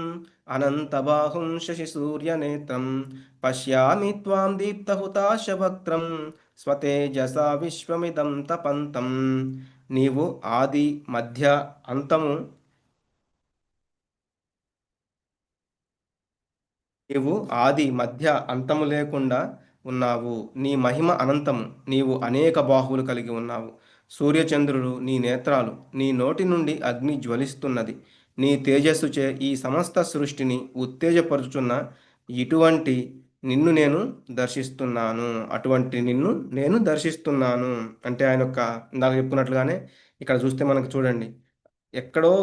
అనంత బాహుం శశి సూర్యనేత్రం పశ్యామి త్వాం దీప్తహుతాశవక్త్రం స్వతేజసా విశ్వమిదం తపంతం. నీవు ఆది మధ్య అంతము, నీవు ఆది మధ్య అంతము లేకుండా ఉన్నావు. నీ మహిమ అనంతము. నీవు అనేక బాహువులు కలిగి ఉన్నావు. సూర్యచంద్రులు నీ నేత్రాలు. నీ నోటి నుండి అగ్ని జ్వలిస్తున్నది. నీ తేజస్సుచే ఈ సమస్త సృష్టిని ఉత్తేజపరుచుచున్న ఇటువంటి నిన్ను నేను దర్శిస్తున్నాను. అటువంటి నిన్ను నేను దర్శిస్తున్నాను. అంటే ఆయన యొక్క, ఇందాక చెప్పుకున్నట్లుగానే ఇక్కడ చూస్తే మనకు చూడండి, ఎక్కడో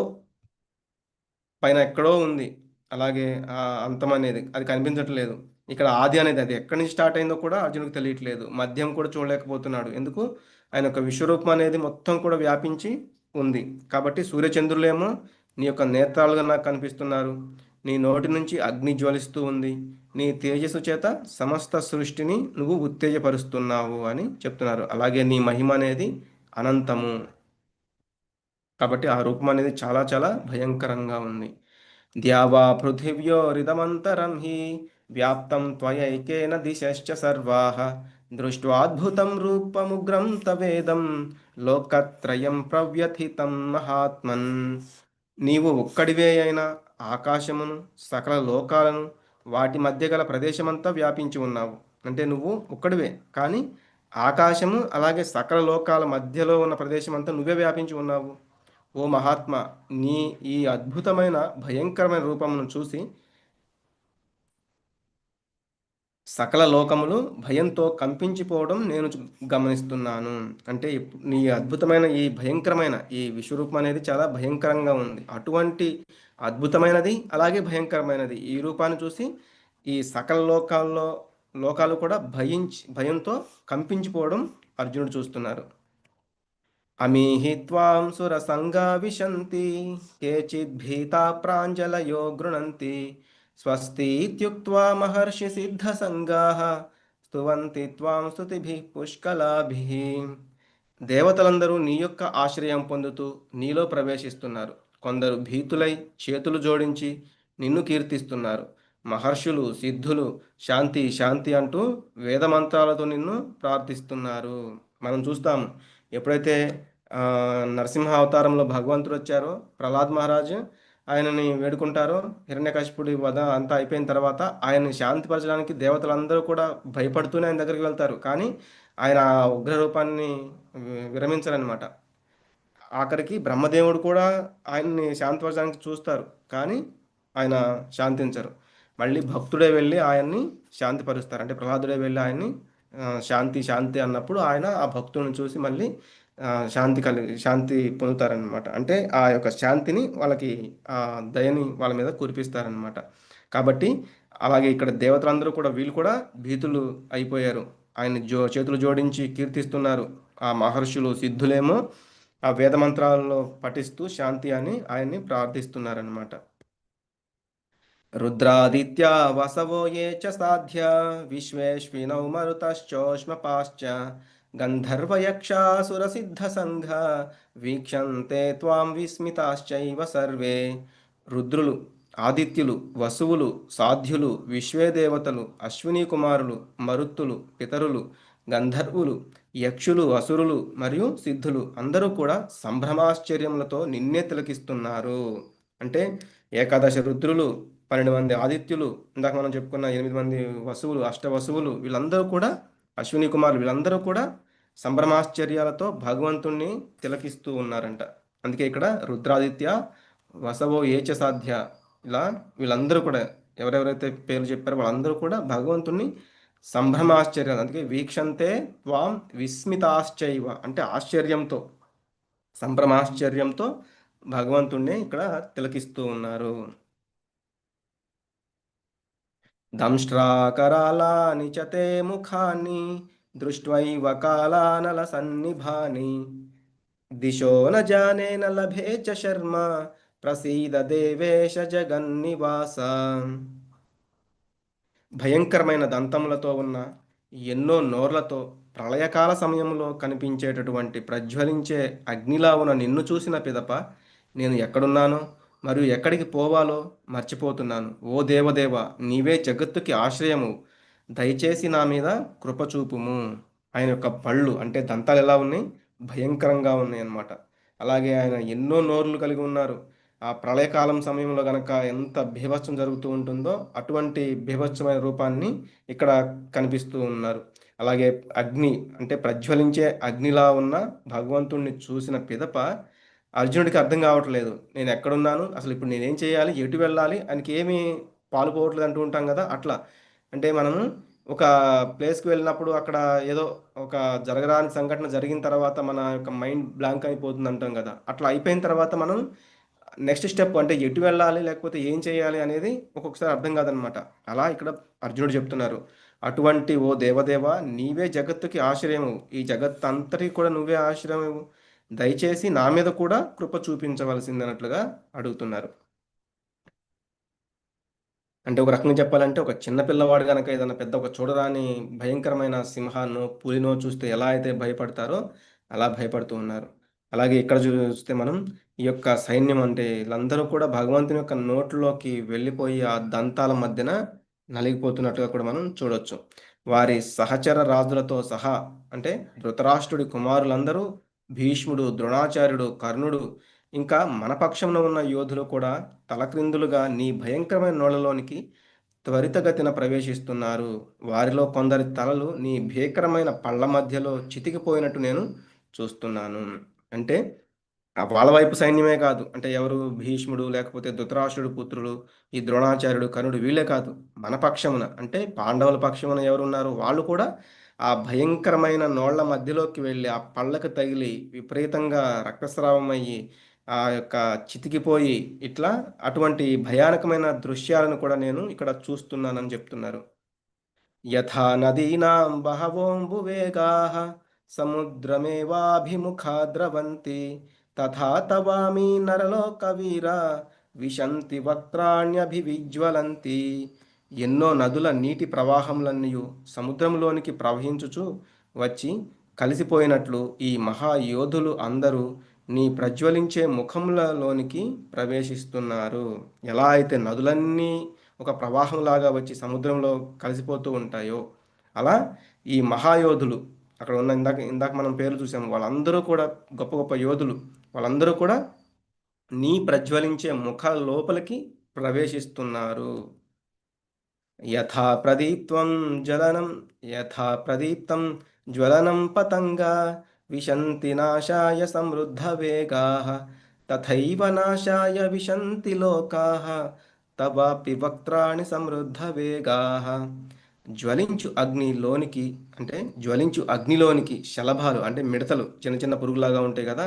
పైన ఎక్కడో ఉంది. అలాగే అంతం అనేది అది కనిపించట్లేదు. ఇక్కడ ఆది అనేది అది ఎక్కడి నుంచి స్టార్ట్ అయిందో కూడా అర్జునుడికి తెలియట్లేదు. మద్యం కూడా చూడలేకపోతున్నాడు. ఎందుకు? ఆయన యొక్క విశ్వరూపం అనేది మొత్తం కూడా వ్యాపించి ఉంది. కాబట్టి సూర్యచంద్రులేమో నీ యొక్క నేత్రాలుగా నాకు కనిపిస్తున్నారు. నీ నోటి నుంచి అగ్ని జ్వలిస్తూ ఉంది. నీ తేజస్సు చేత సమస్త సృష్టిని నువ్వు ఉత్తేజపరుస్తున్నావు అని చెప్తున్నారు. అలాగే నీ మహిమ అనేది అనంతము. కాబట్టి ఆ రూపం అనేది చాలా చాలా భయంకరంగా ఉంది. ద్యావా పృథివ్యోరిదమంతరం హి వ్యాప్తం త్వయైకేన దిశశ్చ సర్వాః దృష్ట్వాద్భుతం రూపముగ్రం తవేదం లోకత్రయం ప్రవ్యథితం మహాత్మన్. నీవు ఒక్కడివే అయిన ఆకాశమును, సకల లోకాలను, వాటి మధ్య గల ప్రదేశమంతా వ్యాపించి ఉన్నావు. అంటే నువ్వు ఒక్కడివే, కానీ ఆకాశము అలాగే సకల లోకాల మధ్యలో ఉన్న ప్రదేశం అంతా నువ్వే వ్యాపించి ఉన్నావు. ఓ మహాత్మా, నీ ఈ అద్భుతమైన భయంకరమైన రూపమును చూసి సకల లోకములు భయంతో కంపించిపోవడం నేను గమనిస్తున్నాను. అంటే నీ అద్భుతమైన ఈ భయంకరమైన ఈ విశ్వరూపం అనేది చాలా భయంకరంగా ఉంది. అటువంటి అద్భుతమైనది అలాగే భయంకరమైనది ఈ రూపాన్ని చూసి ఈ సకల లోకాలు కూడా భయంతో కంపించిపోవడం అర్జునుడు చూస్తున్నారు. అమీహి త్వాం సురసంగా విశంతి కేచిద్భీతా ప్రాంజలయో గృణంతి స్వస్తిత్యుక్త్వా మహర్షి సిద్ధసంగాః స్తువంతి త్వాం స్తుతిభిః పుష్కలాభిః. దేవతలందరూ నీ యొక్క ఆశ్రయం పొందుతూ నీలో ప్రవేశిస్తున్నారు. కొందరు భీతులై చేతులు జోడించి నిన్ను కీర్తిస్తున్నారు. మహర్షులు, సిద్ధులు శాంతి శాంతి అంటూ వేదమంత్రాలతో నిన్ను ప్రార్థిస్తున్నారు. మనం చూస్తాము, ఎప్పుడైతే నరసింహ అవతారంలో భగవంతుడు వచ్చారో, ప్రహ్లాద్ మహారాజు ఆయనని వేడుకుంటారో, హిరణ్యకశిపుడి వధ అంతా అయిపోయిన తర్వాత ఆయన్ని శాంతిపరచడానికి దేవతలందరూ కూడా భయపడుతూనే ఆయన దగ్గరికి వెళ్తారు. కానీ ఆయన ఆ ఉగ్ర రూపాన్ని విరమించరనమాట. ఆఖరికి బ్రహ్మదేవుడు కూడా ఆయన్ని శాంతిపరచడానికి చూస్తారు, కానీ ఆయన శాంతించరు. మళ్ళీ భక్తుడే వెళ్ళి ఆయన్ని శాంతిపరుస్తారు. అంటే ప్రహ్లాదుడే వెళ్ళి ఆయన్ని శాంతి శాంతి అన్నప్పుడు ఆయన ఆ భక్తుడిని చూసి మళ్ళీ శాంతి పొందుతారనమాట. అంటే ఆ యొక్క శాంతిని వాళ్ళకి, ఆ దయని వాళ్ళ మీద కురిపిస్తారనమాట. కాబట్టి అలాగే ఇక్కడ దేవతలందరూ కూడా, వీళ్ళు కూడా భీతులు అయిపోయారు. ఆయన చేతులు జోడించి కీర్తిస్తున్నారు. ఆ మహర్షులు, సిద్ధులేమో ఆ వేద మంత్రాలలో పఠిస్తూ శాంతి అని ఆయన్ని ప్రార్థిస్తున్నారనమాట. రుద్రాదిత్యా వసవో ఏ చ సాధ్య విశ్వేష్వినౌ మరుతశ్చోష్మపాశ్చ గంధర్వయక్షాసురసిద్ధసంఘ వీక్షంతే త్వాం విస్మితాశ్చైవ సర్వే. రుద్రులు, ఆదిత్యులు, వసువులు, సాధ్యులు, విశ్వేదేవతలు, అశ్విని కుమారులు, మరుత్తులు, పితరులు, గంధర్వులు, యక్షులు, అసురులు మరియు సిద్ధులు అందరూ కూడా సంభ్రమాశ్చర్యములతో నిన్నే తిలకిస్తున్నారు. అంటే ఏకాదశ రుద్రులు, 12 మంది ఆదిత్యులు, ఇందాక మనం చెప్పుకున్న 8 మంది వసువులు, అష్టవసువులు, వీళ్ళందరూ కూడా అశ్విని కుమారులు, వీళ్ళందరూ కూడా సంభ్రమాశ్చర్యాలతో భగవంతుణ్ణి తిలకిస్తూ ఉన్నారంట. అందుకే ఇక్కడ రుద్రాదిత్య వసవో ఏచ సాధ్య, ఇలా వీళ్ళందరూ కూడా ఎవరెవరైతే పేర్లు చెప్పారో వాళ్ళందరూ కూడా భగవంతుణ్ణి సంభ్రమాశ్చర్యాలు, అందుకే వీక్షంతే త్వాం విస్మితాశ్చైవ, అంటే ఆశ్చర్యంతో, సంభ్రమాశ్చర్యంతో భగవంతుణ్ణి ఇక్కడ తిలకిస్తూ ఉన్నారు. దంష్ట్రాకరాళాని చ తే ముఖాని దృష్ట్వైవ కాలానలసన్నిభాని దిశో న జానే న లభే చ శర్మ ప్రసీద దేవేశ జగన్నివాస. భయంకరమైన దంతములతో ఉన్న ఎన్నో నోర్లతో ప్రళయకాల సమయంలో కనిపించేటటువంటి ప్రజ్వలించే అగ్నిలా ఉన్న నిన్ను చూసిన పిదప నేను ఎక్కడున్నానో మరియు ఎక్కడికి పోవాలో మర్చిపోతున్నాను. ఓ దేవదేవ, నీవే జగత్తుకి ఆశ్రయము, దయచేసి నా మీద కృప చూపుము. ఆయన యొక్క పళ్ళు అంటే దంతాలు ఎలా ఉన్నాయి, భయంకరంగా ఉన్నాయి అన్నమాట. అలాగే ఆయన ఎన్నో నోర్లు కలిగి ఉన్నారు. ఆ ప్రళయకాలం సమయంలో గనక ఎంత బీభత్సం జరుగుతూ ఉంటుందో అటువంటి బీభత్సమైన రూపాన్ని ఇక్కడ కనిపిస్తూ ఉన్నారు. అలాగే అగ్ని అంటే ప్రజ్వలించే అగ్నిలా ఉన్న భగవంతుణ్ణి చూసిన పిదప అర్జునుడికి అర్థం కావట్లేదు, నేను ఎక్కడున్నాను, అసలు ఇప్పుడు నేనేం చేయాలి, ఎటు వెళ్ళాలి, ఆయనకి ఏమీ పాలుపోవట్లేదు అంటూ ఉంటాం కదా. అట్లా అంటే మనము ఒక ప్లేస్కి వెళ్ళినప్పుడు అక్కడ ఏదో ఒక జరగరాని సంఘటన జరిగిన తర్వాత మన యొక్క మైండ్ బ్లాంక్ అయిపోతుంది అంటాం కదా. అట్లా అయిపోయిన తర్వాత మనం నెక్స్ట్ స్టెప్ అంటే ఎటు వెళ్ళాలి లేకపోతే ఏం చేయాలి అనేది ఒక్కొక్కసారి అర్థం కాదనమాట. అలా ఇక్కడ అర్జునుడు చెప్తున్నారు, అటువంటి ఓ దేవదేవ, నీవే జగత్తుకి ఆశ్రయము, ఈ జగత్ అంతటికి కూడా నువ్వే ఆశ్రయము, దయచేసి నా మీద కూడా కృప చూపించవలసిందన్నట్లుగా అడుగుతున్నారు. అంటే ఒక రకంగా చెప్పాలంటే ఒక చిన్న పిల్లవాడు గనక ఏదైనా పెద్ద ఒక చూడరాని భయంకరమైన సింహాన్నో పులినో చూస్తే ఎలా అయితే భయపడతారో అలా భయపడుతూ ఉన్నారు. అలాగే ఇక్కడ చూస్తే మనం ఈ యొక్క సైన్యం అంటే వీళ్ళందరూ కూడా భగవంతుని యొక్క నోట్లోకి వెళ్ళిపోయి ఆ దంతాల మధ్యన నలిగిపోతున్నట్టుగా కూడా మనం చూడొచ్చు. వారి సహచర రాజులతో సహా అంటే ధృతరాష్ట్రుడి కుమారులందరూ, భీష్ముడు, ద్రోణాచార్యుడు, కర్ణుడు, ఇంకా మన పక్షంలో ఉన్న యోధులు కూడా తలక్రిందులుగా నీ భయంకరమైన నోళ్లలోనికి త్వరితగతిన ప్రవేశిస్తున్నారు. వారిలో కొందరి తలలు నీ భీకరమైన పళ్ళ మధ్యలో చితికిపోయినట్టు నేను చూస్తున్నాను. అంటే వాళ్ళ వైపు సైన్యమే కాదు, అంటే ఎవరు, భీష్ముడు లేకపోతే ధృతరాష్ట్రుడు పుత్రులు, ఈ ద్రోణాచార్యుడు, కర్ణుడు, వీళ్ళే కాదు, మన పక్షమున అంటే పాండవుల పక్షమున ఎవరున్నారు వాళ్ళు కూడా ఆ భయంకరమైన నోళ్ల మధ్యలోకి వెళ్ళి ఆ పళ్ళకు తగిలి విపరీతంగా రక్తస్రావం అయ్యి ఆ యొక్క చితికిపోయి ఇట్లా అటువంటి భయానకమైన దృశ్యాలను కూడా నేను ఇక్కడ చూస్తున్నానని చెప్తున్నారు. యథా నదీనాం బహవోంబువేగాః సముద్రమేవాభిముఖా ద్రవంతి తథా తవామి నరలోకవీరా విశంతి వక్త్రాణ్యభివిజ్వలంతి. ఎన్నో నదుల నీటి ప్రవాహములన్నయు సముద్రంలోనికి ప్రవహించుచు వచ్చి కలిసిపోయినట్లు ఈ మహాయోధులు అందరూ నీ ప్రజ్వలించే ముఖములలోనికి ప్రవేశిస్తున్నారు. ఎలా అయితే నదులన్నీ ఒక ప్రవాహంలాగా వచ్చి సముద్రంలో కలిసిపోతూ ఉంటాయో అలా ఈ మహాయోధులు అక్కడ ఉన్న ఇందాక ఇందాక మనం పేర్లు చూసాము, వాళ్ళందరూ కూడా గొప్ప గొప్ప యోధులు, వాళ్ళందరూ కూడా నీ ప్రజ్వలించే ముఖ లోపలికి ప్రవేశిస్తున్నారు. యథా ప్రదీప్తం జ్వలనం యథా ప్రదీప్తం జ్వలనం పతంగా విశంతి నాశాయ సమృద్ధ వేగాః తథైవ నాశాయ విశంతి లోకాః తవాపి వక్త్రాణి సమృద్ధ వేగాః. జ్వలించు అగ్నిలోనికి అంటే జ్వలించు అగ్నిలోనికి శలభాలు అంటే మిడతలు చిన్న చిన్న పురుగులాగా ఉంటాయి కదా,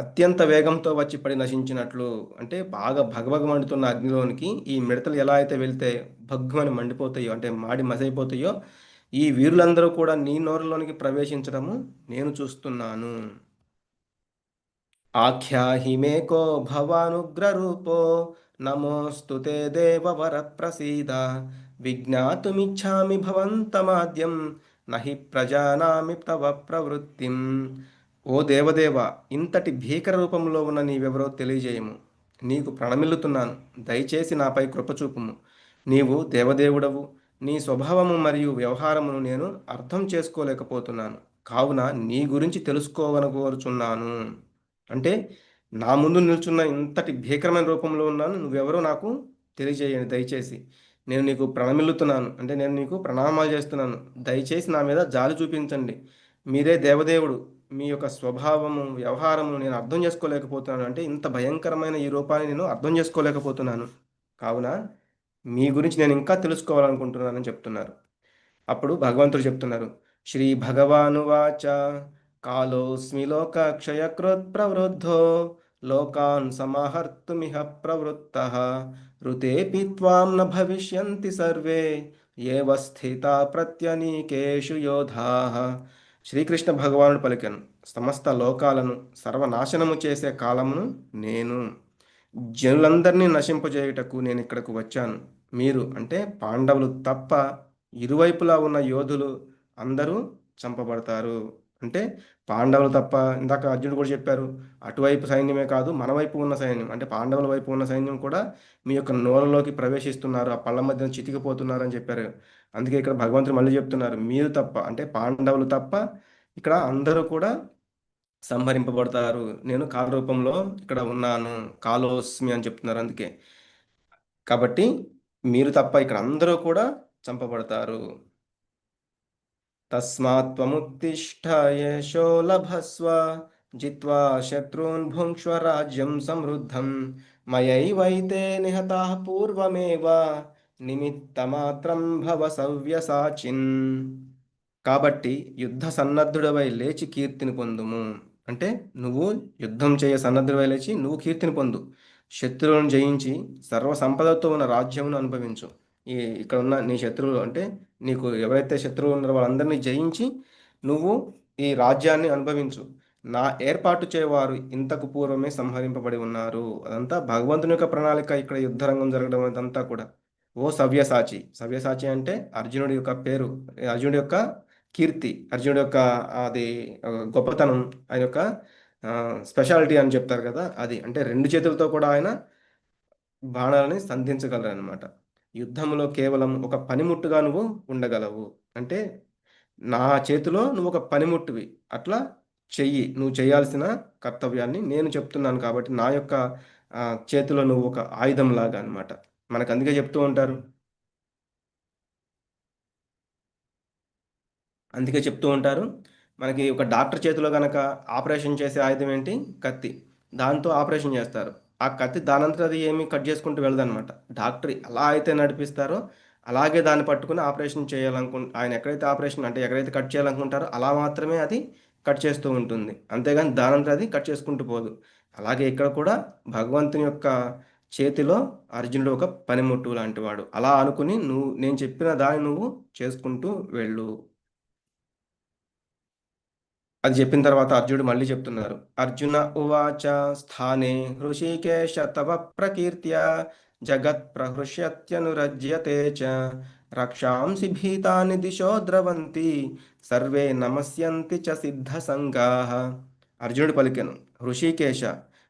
అత్యంత వేగంతో వచ్చి పడి నశించినట్లు, అంటే బాగా భగభగ మండుతున్న అగ్నిలోనికి ఈ మిడతలు ఎలా అయితే వెళ్తే భగ్గుమని మండిపోతాయో అంటే మాడి మసైపోతాయో, ఈ వీరులందరూ కూడా నీ నోరులోనికి ప్రవేశించడము నేను చూస్తున్నాను. ఆఖ్యాహి మే కో భవానుగ్రరూపో నమోస్తు తే దేవవర ప్రసీద విజ్ఞాతుమిచ్ఛామి భవంతమాద్యం నహి ప్రజానామి తవ ప్రవృత్తిం. ఓ దేవదేవ, ఇంతటి భీకర రూపంలో ఉన్న నీవెవరో తెలియజేయము. నీకు ప్రణమిల్లుతున్నాను, దయచేసి నాపై కృపచూపుము. నీవు దేవదేవుడవు, నీ స్వభావము మరియు వ్యవహారమును నేను అర్థం చేసుకోలేకపోతున్నాను, కావున నీ గురించి తెలుసుకోవనుకోరుచున్నాను. అంటే నా ముందు నిల్చున్న ఇంతటి భీకరమైన రూపంలో ఉన్నాను, నువ్వెవరో నాకు తెలియజేయండి దయచేసి. నేను నీకు ప్రణమిల్లుతున్నాను, అంటే నేను నీకు ప్రణామాలు చేస్తున్నాను. దయచేసి నా మీద జాలి చూపించండి. మీరే దేవదేవుడు. మీ యొక్క స్వభావము, వ్యవహారము నేను అర్థం చేసుకోలేకపోతున్నాను. అంటే ఇంత భయంకరమైన ఈ రూపాన్ని నేను అర్థం చేసుకోలేకపోతున్నాను. కావున మీ గురించి నేను ఇంకా తెలుసుకోవాలనుకుంటున్నానని చెప్తున్నారు. అప్పుడు భగవంతుడు చెప్తున్నారు, శ్రీ భగవానువాచ కాలోస్మి లోక క్షయకృత్ ప్రవృద్ధో లోకాన్ సమాహర్తుమిహ ప్రవృత్తః ఋతేపి త్వాం న భవిష్యంతి సర్వే ఏవ స్థితా ప్రత్యనీకేషు యోధాః. శ్రీకృష్ణ భగవానుడు పలికెను, సమస్త లోకాలను సర్వనాశనము చేసే కాలమును నేను, జనులందరినీ నశింపజేయుటకు నేను ఇక్కడకు వచ్చాను. మీరు అంటే పాండవులు తప్ప ఇరువైపులా ఉన్న యోధులు అందరూ చంపబడతారు. అంటే పాండవులు తప్ప, ఇందాక అర్జునుడు కూడా చెప్పారు, అటువైపు సైన్యమే కాదు మన వైపు ఉన్న సైన్యం అంటే పాండవుల వైపు ఉన్న సైన్యం కూడా మీ యొక్క నోరలోకి ప్రవేశిస్తున్నారు, ఆ పళ్ళ మధ్యన చితికిపోతున్నారు అని చెప్పారు. అందుకే ఇక్కడ భగవంతుడు మళ్ళీ చెప్తున్నారు, మీరు తప్ప అంటే పాండవులు తప్ప ఇక్కడ అందరూ కూడా సంహరింపబడతారు. నేను కాల రూపంలో ఇక్కడ ఉన్నాను, కాలోస్మి అని చెప్తున్నారు. అందుకే కాబట్టి మీరు తప్ప ఇక్కడ అందరూ కూడా చంపబడతారు. తస్మాత్ త్వముత్తిష్ఠ యశో లభస్వ జిత్వా శత్రూన్ భుంక్ష్వ రాజ్యం సమృద్ధం మయైవైతే నిహతాః పూర్వమేవ నిమిత్తమాత్రం భవ సవ్యసాచిన్. కాబట్టి యుద్ధ సన్నద్ధుడవై లేచి కీర్తిని పొందుము. అంటే నువ్వు యుద్ధం చేయ సన్నద్ధుడవై లేచి నువ్వు కీర్తిని పొందు. శత్రువులను జయించి సర్వ సంపదతో ఉన్న రాజ్యమును అనుభవించు. ఇక్కడ ఉన్న నీ శత్రువులు అంటే నీకు ఎవరైతే శత్రువులు ఉన్నారో వాళ్ళందరినీ జయించి నువ్వు ఈ రాజ్యాన్ని అనుభవించు. నా ఏర్పాటు చేయవారు ఇంతకు పూర్వమే సంహరింపబడి ఉన్నారు. అదంతా భగవంతుని యొక్క ప్రణాళిక. ఇక్కడ యుద్ధరంగం జరగడం అదంతా కూడా. ఓ సవ్యసాచి. సవ్యసాచి అంటే అర్జునుడి యొక్క పేరు, అర్జునుడి యొక్క కీర్తి, అర్జునుడి యొక్క అది గొప్పతనం, ఆయన యొక్క స్పెషాలిటీ అని చెప్తారు కదా, అది అంటే రెండు చేతులతో కూడా ఆయన బాణాలని సంధించగలరు అనమాట. యుద్ధంలో కేవలం ఒక పనిముట్టుగా నువ్వు ఉండగలవు. అంటే నా చేతిలో నువ్వు ఒక పనిముట్టువి, అట్లా చెయ్యి. నువ్వు చేయాల్సిన కర్తవ్యాన్ని నేను చెప్తున్నాను కాబట్టి నా యొక్క చేతిలో నువ్వు ఒక ఆయుధం లాగా అనమాట. మనకు అందుకే చెప్తూ ఉంటారు, అందుకే చెప్తూ ఉంటారు మనకి ఒక డాక్టర్ చేతిలో కనుక ఆపరేషన్ చేసే ఆయుధం ఏంటి? కత్తి. దాంతో ఆపరేషన్ చేస్తారు. ఆ కత్తి దానంతట అది ఏమి కట్ చేసుకుంటూ వెళ్ళదనమాట. డాక్టర్ ఎలా అయితే నడిపిస్తారో అలాగే దాన్ని పట్టుకుని ఆపరేషన్ ఆయన ఎక్కడైతే ఆపరేషన్ అంటే ఎక్కడైతే కట్ చేయాలనుకుంటారో అలా మాత్రమే అది కట్ చేస్తూ ఉంటుంది. అంతేగాని దానంతట అది కట్ చేసుకుంటూ పోదు. అలాగే ఇక్కడ కూడా భగవంతుని యొక్క చేతిలో అర్జునుడు ఒక పనిముట్టు లాంటి వాడు. అలా అనుకుని నేను చెప్పిన దాన్ని నువ్వు చేసుకుంటూ వెళ్ళు. అది చెప్పిన తర్వాత అర్జునుడు మళ్ళీ చెప్తున్నారు, అర్జున ఉవాచ స్థానే హృషికేశ తవ ప్రకీర్త్య జగత్ ప్రహృష్యత్యనురజ్యతే చ రక్షాంసి భీతాని దిశో ద్రవంతి సర్వే నమస్యంతి చ సిద్ధ సంగాః. అర్జునుడు పలికెను, హృషికేశ,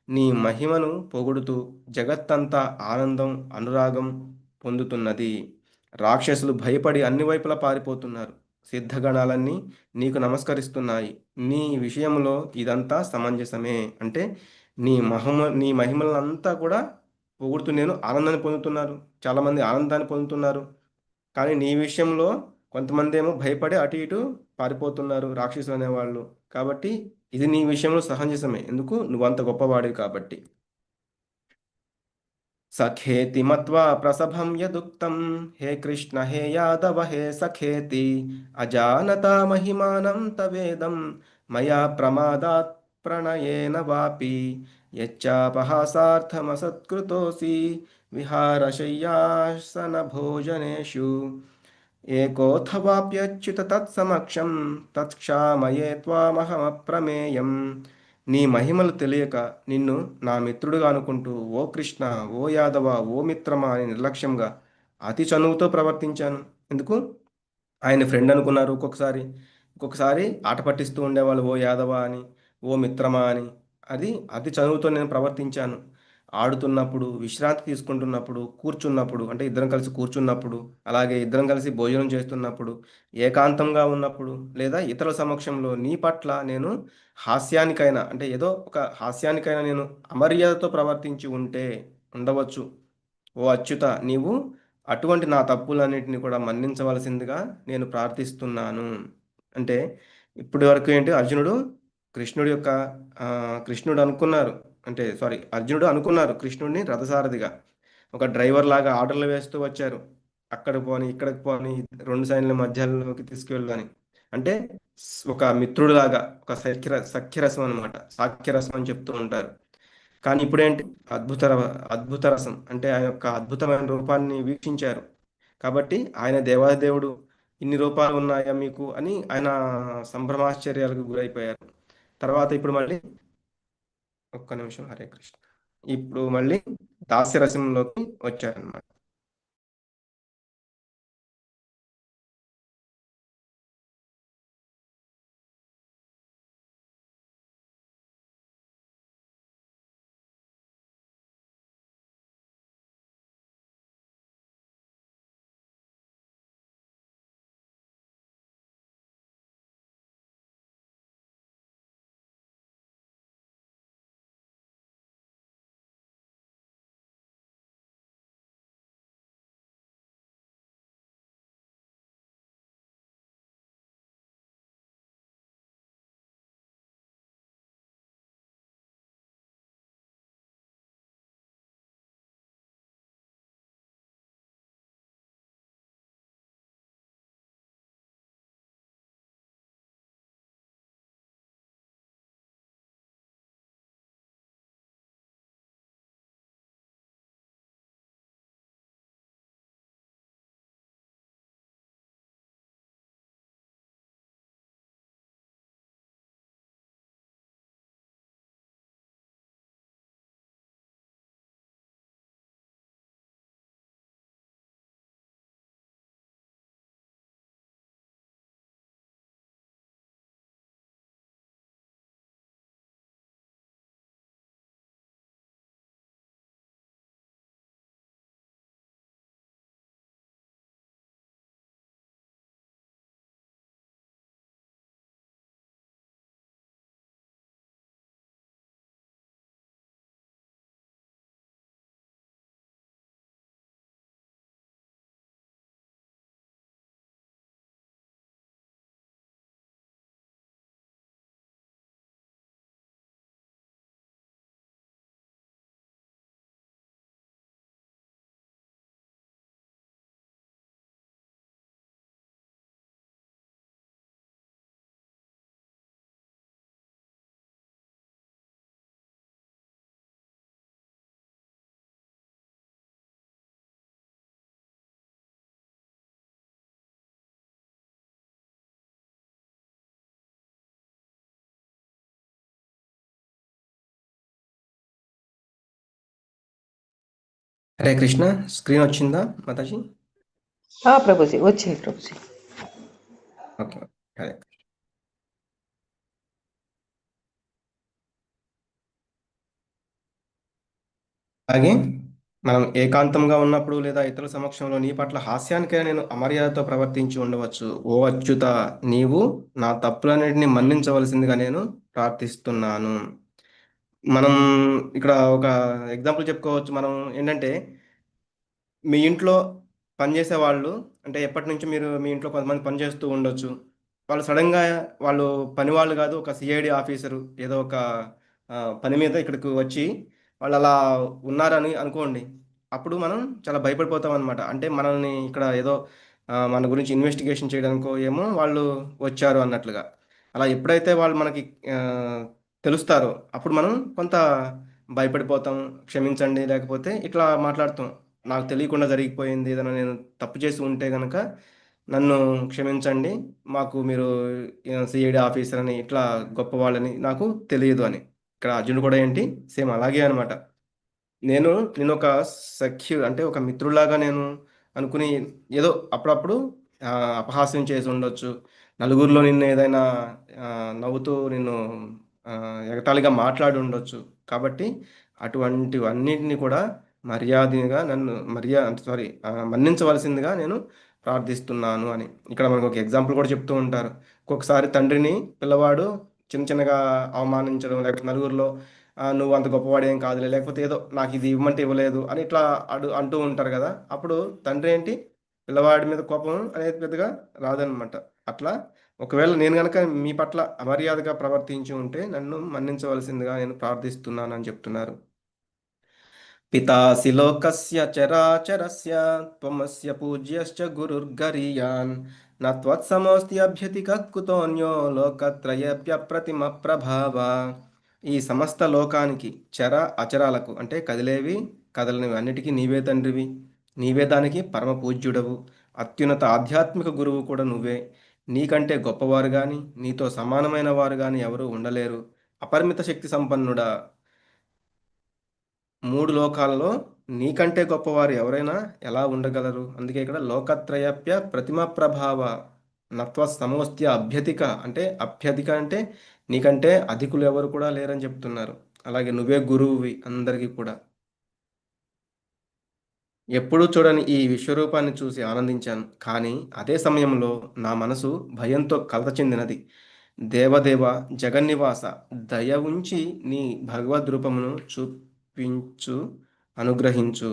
నీ మహిమను పొగుడుతూ జగత్తంతా ఆనందం అనురాగం పొందుతున్నది. రాక్షసులు భయపడి అన్ని వైపులా పారిపోతున్నారు. సిద్ధగణాలన్నీ నీకు నమస్కరిస్తున్నాయి. నీ విషయంలో ఇదంతా సమంజసమే. అంటే నీ మహిమలంతా కూడా పొగుడుతూ నేను ఆనందాన్ని పొందుతున్నారు. చాలామంది ఆనందాన్ని పొందుతున్నారు. కానీ నీ విషయంలో కొంతమంది ఏమో భయపడి అటు ఇటు పారిపోతున్నారు రాక్షసులు అనేవాళ్ళు. కాబట్టి ఇది నీ విషయంలో సమంజసమే. ఎందుకు? నువ్వంత గొప్పవాడివి కాబట్టి. సఖేతి మత్వా ప్రసభం యదుక్తం హే కృష్ణ హే యాదవ హే సఖేతి అజానతా మహిమానం తవేదం మయా ప్రమాదాత్ ప్రణయేన వాపి యచ్చాపహాసార్థమసత్కృతోసి విహారశయ్యాసన భోజనేషు ఏకోథవాప్యచ్యుత తత్సమక్షం తత్క్షామయే త్వామహమప్రమేయం. నీ మహిమలు తెలియక నిన్ను నా మిత్రుడుగా అనుకుంటూ ఓ కృష్ణ, ఓ యాదవ, ఓ మిత్రమా అని నిర్లక్ష్యంగా అతి చనువుతో ప్రవర్తించాను. ఎందుకు? ఆయన ఫ్రెండ్ అనుకున్నారు ఒక్కొక్కసారి. ఒక్కొక్కసారి ఆట పట్టిస్తూ ఉండేవాళ్ళు, ఓ యాదవ అని, ఓ మిత్రమా అని. అది అతి చనువుతో నేను ప్రవర్తించాను. ఆడుతున్నప్పుడు, విశ్రాంతి తీసుకుంటున్నప్పుడు, కూర్చున్నప్పుడు అంటే ఇద్దరం కలిసి కూర్చున్నప్పుడు, అలాగే ఇద్దరం కలిసి భోజనం చేస్తున్నప్పుడు, ఏకాంతంగా ఉన్నప్పుడు, లేదా ఇతరుల సమక్షంలో నీ పట్ల నేను హాస్యానికైనా అంటే ఏదో ఒక హాస్యానికైనా నేను అమర్యాదతో ప్రవర్తించి ఉండవచ్చు. ఓ అచ్యుత, నీవు అటువంటి నా తప్పులన్నిటిని కూడా మన్నించవలసిందిగా నేను ప్రార్థిస్తున్నాను. అంటే ఇప్పటి వరకు ఏంటి, అర్జునుడు కృష్ణుడి యొక్క కృష్ణుడు అనుకున్నారు, అంటే సారీ, అర్జునుడు అనుకున్నారు కృష్ణుడిని రథసారథిగా, ఒక డ్రైవర్ లాగా ఆర్డర్లు వేస్తూ వచ్చారు. అక్కడికి పోని ఇక్కడికి పోని, రెండు సైన్ల మధ్యలోకి తీసుకెళ్ళని, అంటే ఒక మిత్రుడిలాగా, ఒక సఖ్యరసం అనమాట, సాఖ్యరసం అని చెప్తూ ఉంటారు. కానీ ఇప్పుడేంటి, అద్భుత అద్భుత రసం, అంటే ఆయన యొక్క అద్భుతమైన రూపాన్ని వీక్షించారు. కాబట్టి ఆయన దేవాదేవుడు, ఇన్ని రూపాలు ఉన్నాయా మీకు అని ఆయన సంభ్రమాశ్చర్యాలకు గురైపోయారు. తర్వాత ఇప్పుడు మళ్ళీ ఒక్క నిమిషం, హరే కృష్ణ, ఇప్పుడు మళ్ళీ దాస్యరసంలోకి వచ్చారనమాట. హరే కృష్ణ, స్క్రీన్ వచ్చిందా మాతాజీ? ప్రభుజీ వచ్చింది ప్రభుజీ. ఓకే, హరే. అలాగే మనం ఏకాంతంగా ఉన్నప్పుడు లేదా ఇతరుల సమక్షంలో నీ పట్ల హాస్యానికే నేను అమర్యాదతో ప్రవర్తించి ఉండవచ్చు. ఓ అచ్యుత, నీవు నా తప్పులన్నిటిని మన్నించవలసిందిగా నేను ప్రార్థిస్తున్నాను. మనం ఇక్కడ ఒక ఎగ్జాంపుల్ చెప్పుకోవచ్చు. మనం ఏంటంటే, మీ ఇంట్లో పనిచేసే వాళ్ళు, అంటే ఎప్పటి నుంచి మీరు మీ ఇంట్లో కొంతమంది పనిచేస్తూ ఉండొచ్చు. వాళ్ళు సడన్గా, వాళ్ళు పని వాళ్ళు కాదు, ఒక సిఐడి ఆఫీసరు ఏదో ఒక పని మీద ఇక్కడికి వచ్చి వాళ్ళు అలా ఉన్నారని అనుకోండి. అప్పుడు మనం చాలా భయపడిపోతాం అనమాట. అంటే మనల్ని ఇక్కడ ఏదో మన గురించి ఇన్వెస్టిగేషన్ చేయడానికో ఏమో వాళ్ళు వచ్చారు అన్నట్లుగా. అలా ఎప్పుడైతే వాళ్ళు మనకి ఆ, తెలుస్తారో అప్పుడు మనం కొంత భయపడిపోతాం. క్షమించండి, లేకపోతే ఇట్లా మాట్లాడుతాం. నాకు తెలియకుండా జరిగిపోయింది, ఏదైనా నేను తప్పు చేసి ఉంటే గనక నన్ను క్షమించండి. మాకు మీరు సిఐడి ఆఫీసర్ అని, ఇట్లా గొప్పవాళ్ళని నాకు తెలియదు అని. ఇక్కడ అర్జునుడు కూడా ఏంటి, సేమ్ అలాగే అనమాట. నేను ఒక అంటే ఒక మిత్రులాగా నేను అనుకుని ఏదో అప్పుడప్పుడు ఆ, అపహాస్యం చేసి ఉండొచ్చు. నలుగురిలో నిన్ను ఏదైనా ఆ, నవ్వుతూ నిన్ను ఆ, ఎగతాళిగా మాట్లాడి ఉండొచ్చు. కాబట్టి అటువంటివన్నిటిని కూడా మర్యాదగా నన్ను సారీ, మన్నించవలసిందిగా నేను ప్రార్థిస్తున్నాను అని. ఇక్కడ మనకు ఒక ఎగ్జాంపుల్ కూడా చెప్తూ ఉంటారు. ఒక్కొక్కసారి తండ్రిని పిల్లవాడు చిన్న చిన్నగా అవమానించడం, లేకపోతే నలుగురిలో నువ్వు అంత గొప్పవాడు ఏం కాదులే, లేకపోతే ఏదో నాకు ఇది ఇవ్వమంటే ఇవ్వలేదు అని ఇట్లా అంటూ ఉంటారు కదా. అప్పుడు తండ్రి ఏంటి, పిల్లవాడి మీద కోపం అనేది పెద్దగా రాదనమాట. అట్లా ఒకవేళ నేను గనక మీ పట్ల అమర్యాదగా ప్రవర్తించి ఉంటే నన్ను మన్నించవలసిందిగా నేను ప్రార్థిస్తున్నాను అని చెప్తున్నారు. పితాసి లోకస్య చరాచరస్య త్వమస్య పూజ్యశ్చ గురుర్గరీయాన్ న త్వత్సమోస్తి అభ్యతిక కుతోన్యో లోకత్రయేప్యప్రతిమ ప్రభావ. ఈ సమస్త లోకానికి, చర అచరాలకు అంటే కదిలేవి కదలనివి అన్నిటికీ నీవే తండ్రివి, నీవే దానికి పరమ పూజ్యుడవు, అత్యున్నత ఆధ్యాత్మిక గురువు కూడా నువ్వే. నీకంటే గొప్పవారు కానీ నీతో సమానమైన వారు కానీ ఎవరూ ఉండలేరు. అపరిమిత శక్తి సంపన్నుడా, మూడు లోకాలలో నీకంటే గొప్పవారు ఎవరైనా ఎలా ఉండగలరు? అందుకే ఇక్కడ లోకత్రయప్య ప్రతిమ ప్రభావ నత్వ సమోస్త్య అభ్యధిక, అంటే అభ్యధిక అంటే నీకంటే అధికులు ఎవరు కూడా లేరని చెప్తున్నారు. అలాగే నువ్వే గురువువి అందరికీ కూడా. ఎప్పుడూ చూడని ఈ విశ్వరూపాన్ని చూసి ఆనందించాను, కానీ అదే సమయంలో నా మనసు భయంతో కలత చెందినది. దేవదేవ జగన్నివాస, దయ ఉంచి నీ భగవద్ రూపమును చూపించు, అనుగ్రహించు.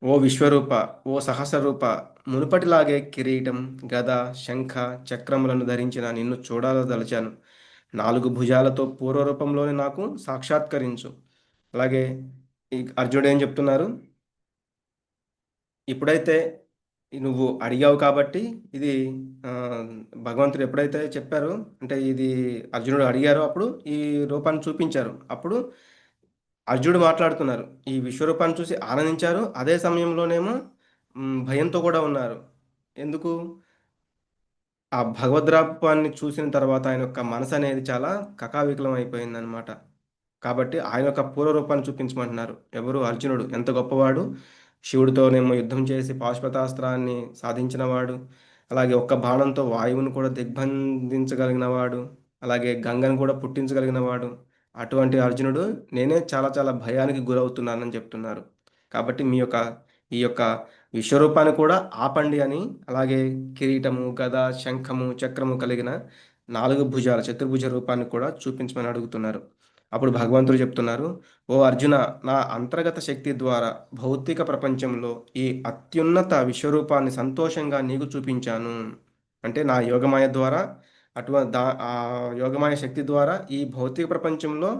ఓ విశ్వరూప, ఓ సహస్రరూప, మునుపటిలాగే కిరీటం, గద, శంఖ, చక్రములను ధరించిన నిన్ను చూడాలదలిచాను. నాలుగు భుజాలతో పూర్వరూపంలోనే నాకు సాక్షాత్కరించు. అలాగే ఈ అర్జునుడు ఏం చెప్తున్నారు, ఇప్పుడైతే నువ్వు అడిగావు కాబట్టి ఇది ఆ, భగవంతుడు ఎప్పుడైతే చెప్పారు, అంటే ఇది అర్జునుడు అడిగారో అప్పుడు ఈ రూపాన్ని చూపించారు. అప్పుడు అర్జునుడు మాట్లాడుతున్నారు, ఈ విశ్వరూపాన్ని చూసి ఆనందించారు, అదే సమయంలోనేమో భయంతో కూడా ఉన్నారు. ఎందుకు? ఆ భగవద్రాపాన్ని చూసిన తర్వాత ఆయన యొక్క మనసు అనేది చాలా కకావికలం అయిపోయిందనమాట. కాబట్టి ఆయన యొక్క పూర్వ రూపాన్ని చూపించమంటున్నారు. ఎవరు? అర్జునుడు ఎంత గొప్పవాడు, శివుడితోనేమో యుద్ధం చేసి పాశుపతాస్త్రాన్ని సాధించినవాడు, అలాగే ఒక్క బాణంతో వాయువును కూడా దిగ్బంధించగలిగినవాడు, అలాగే గంగను కూడా పుట్టించగలిగినవాడు. అటువంటి అర్జునుడు నేనే చాలా చాలా భయానికి గురవుతున్నానని చెప్తున్నారు. కాబట్టి ఈ యొక్క విశ్వరూపాన్ని కూడా ఆపండి అని, అలాగే కిరీటము, గద, శంఖము, చక్రము కలిగిన నాలుగు భుజాల చతుర్భుజ రూపాన్ని కూడా చూపించమని అడుగుతున్నారు. అప్పుడు భగవంతుడు చెప్తున్నారు, ఓ అర్జున, నా అంతర్గత శక్తి ద్వారా భౌతిక ప్రపంచంలో ఈ అత్యున్నత విశ్వరూపాన్ని సంతోషంగా నీకు చూపించాను. అంటే నా యోగమాయ ద్వారా, ఆ యోగమాయ శక్తి ద్వారా ఈ భౌతిక ప్రపంచంలో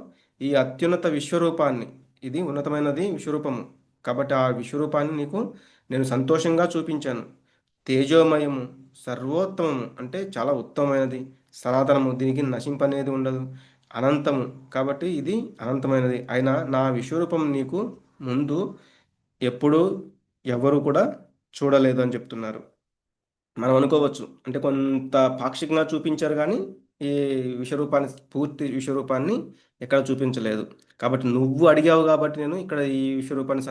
ఈ అత్యున్నత విశ్వరూపాన్ని, ఇది ఉన్నతమైనది విశ్వరూపము కాబట్టి ఆ విశ్వరూపాన్ని నీకు నేను సంతోషంగా చూపించాను. తేజోమయము, సర్వోత్తమము అంటే చాలా ఉత్తమమైనది, సనాతనము, దీనికి నశింపనేది ఉండదు, అనంతము కాబట్టి ఇది అనంతమైనది అయినా నా విశ్వరూపం నీకు ముందు ఎప్పుడూ ఎవరు కూడా చూడలేదు అని చెప్తున్నారు. మనం అనుకోవచ్చు, అంటే కొంత పాక్షికంగా చూపించారు కానీ ఈ విశ్వరూపాన్ని, పూర్తి విశ్వరూపాన్ని ఎక్కడ చూపించలేదు. కాబట్టి నువ్వు అడిగావు కాబట్టి నేను ఇక్కడ ఈ విశ్వరూపాన్ని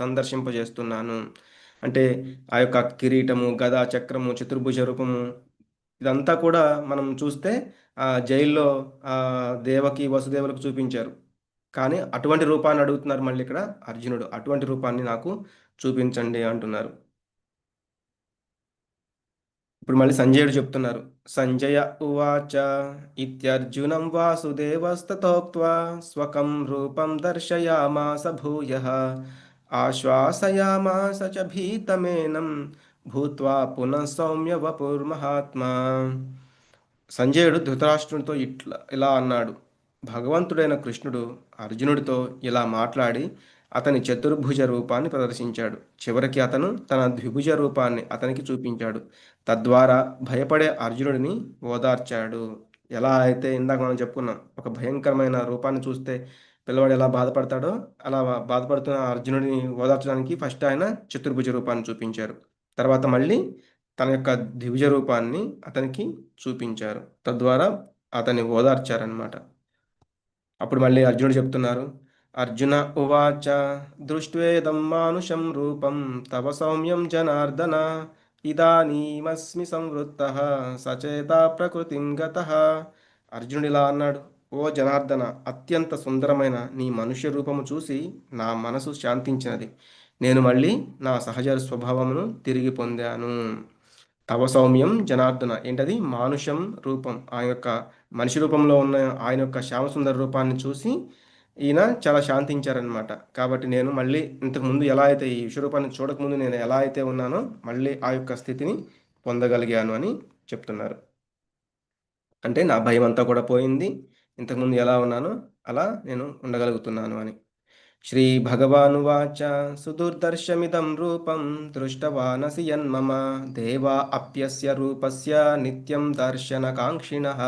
సందర్శింపజేస్తున్నాను. అంటే ఆ యొక్క కిరీటము, గద, చక్రము, చతుర్భుజ రూపము ఇదంతా కూడా మనం చూస్తే ఆ జైల్లో ఆ దేవకి వసుదేవులకు చూపించారు. కానీ అటువంటి రూపాన్ని అడుగుతున్నారు మళ్ళీ ఇక్కడ అర్జునుడు. అటువంటి రూపాన్ని నాకు చూపించండి అంటున్నారు. ఇప్పుడు మళ్ళీ సంజయుడు చెప్తున్నారు. సంజయ ఉవాచ ఇత్యర్జునం వాసుదేవస్తతోక్త్వా స్వకం రూపం దర్శయామాస భూయః ఆశ్వాసయామాస చ భీతమేనం భూత్వా పునః సౌమ్య వపుర్మహాత్మా. సంజయుడు ధృతరాష్ట్రునితో ఇలా అన్నాడు. భగవంతుడైన కృష్ణుడు అర్జునుడితో ఇలా మాట్లాడి అతని చతుర్భుజ రూపాన్ని ప్రదర్శించాడు. చివరికి అతను తన ద్విభుజ రూపాన్ని అతనికి చూపించాడు. తద్వారా భయపడే అర్జునుడిని ఓదార్చాడు. ఎలా అయితే ఇందాక మనం చెప్పుకున్నాం, ఒక భయంకరమైన రూపాన్ని చూస్తే పిల్లవాడు ఎలా బాధపడతాడో అలా బాధపడుతున్న అర్జునుడిని ఓదార్చడానికి ఫస్ట్ ఆయన చతుర్భుజ రూపాన్ని చూపించారు. తర్వాత మళ్ళీ తన యొక్క ద్విభుజ రూపాన్ని అతనికి చూపించారు. తద్వారా అతన్ని ఓదార్చారనమాట. అప్పుడు మళ్ళీ అర్జునుడు చెప్తున్నారు. అర్జున ఉవాచ దృష్ట్వేదం మానుషం రూపం తవ సౌమ్యం జనార్దన ఇదానీమస్మి సంవృత్తః సచేత ప్రకృతిం గతః. అర్జునుడు ఇలా అన్నాడు. ఓ జనార్దన, అత్యంత సుందరమైన నీ మనుష్య రూపము చూసి నా మనసు శాంతించినది. నేను మళ్ళీ నా సహజ స్వభావమును తిరిగి పొందాను. తవ సౌమ్యం జనార్దన, ఏంటది మానుషం రూపం, ఆయన యొక్క మనిషి రూపంలో ఉన్న ఆయన యొక్క శ్యామసుందర రూపాన్ని చూసి ఈయన చాలా శాంతించారనమాట. కాబట్టి నేను మళ్ళీ ఇంతకుముందు ఎలా అయితే ఈ విశ్వరూపాన్ని చూడకముందు నేను ఎలా అయితే ఉన్నానో మళ్ళీ ఆ యొక్క స్థితిని పొందగలిగాను అని చెప్తున్నారు. అంటే నా భయం అంతా కూడా పోయింది, ఇంతకుముందు ఎలా ఉన్నానో అలా నేను ఉండగలుగుతున్నాను అని. శ్రీ భగవానువాచ సుదుర్దర్శమిదం రూపం దృష్టవానసి యన్మమ దేవా అప్యస్య రూపస్య నిత్యం దర్శనకాంక్షిణః.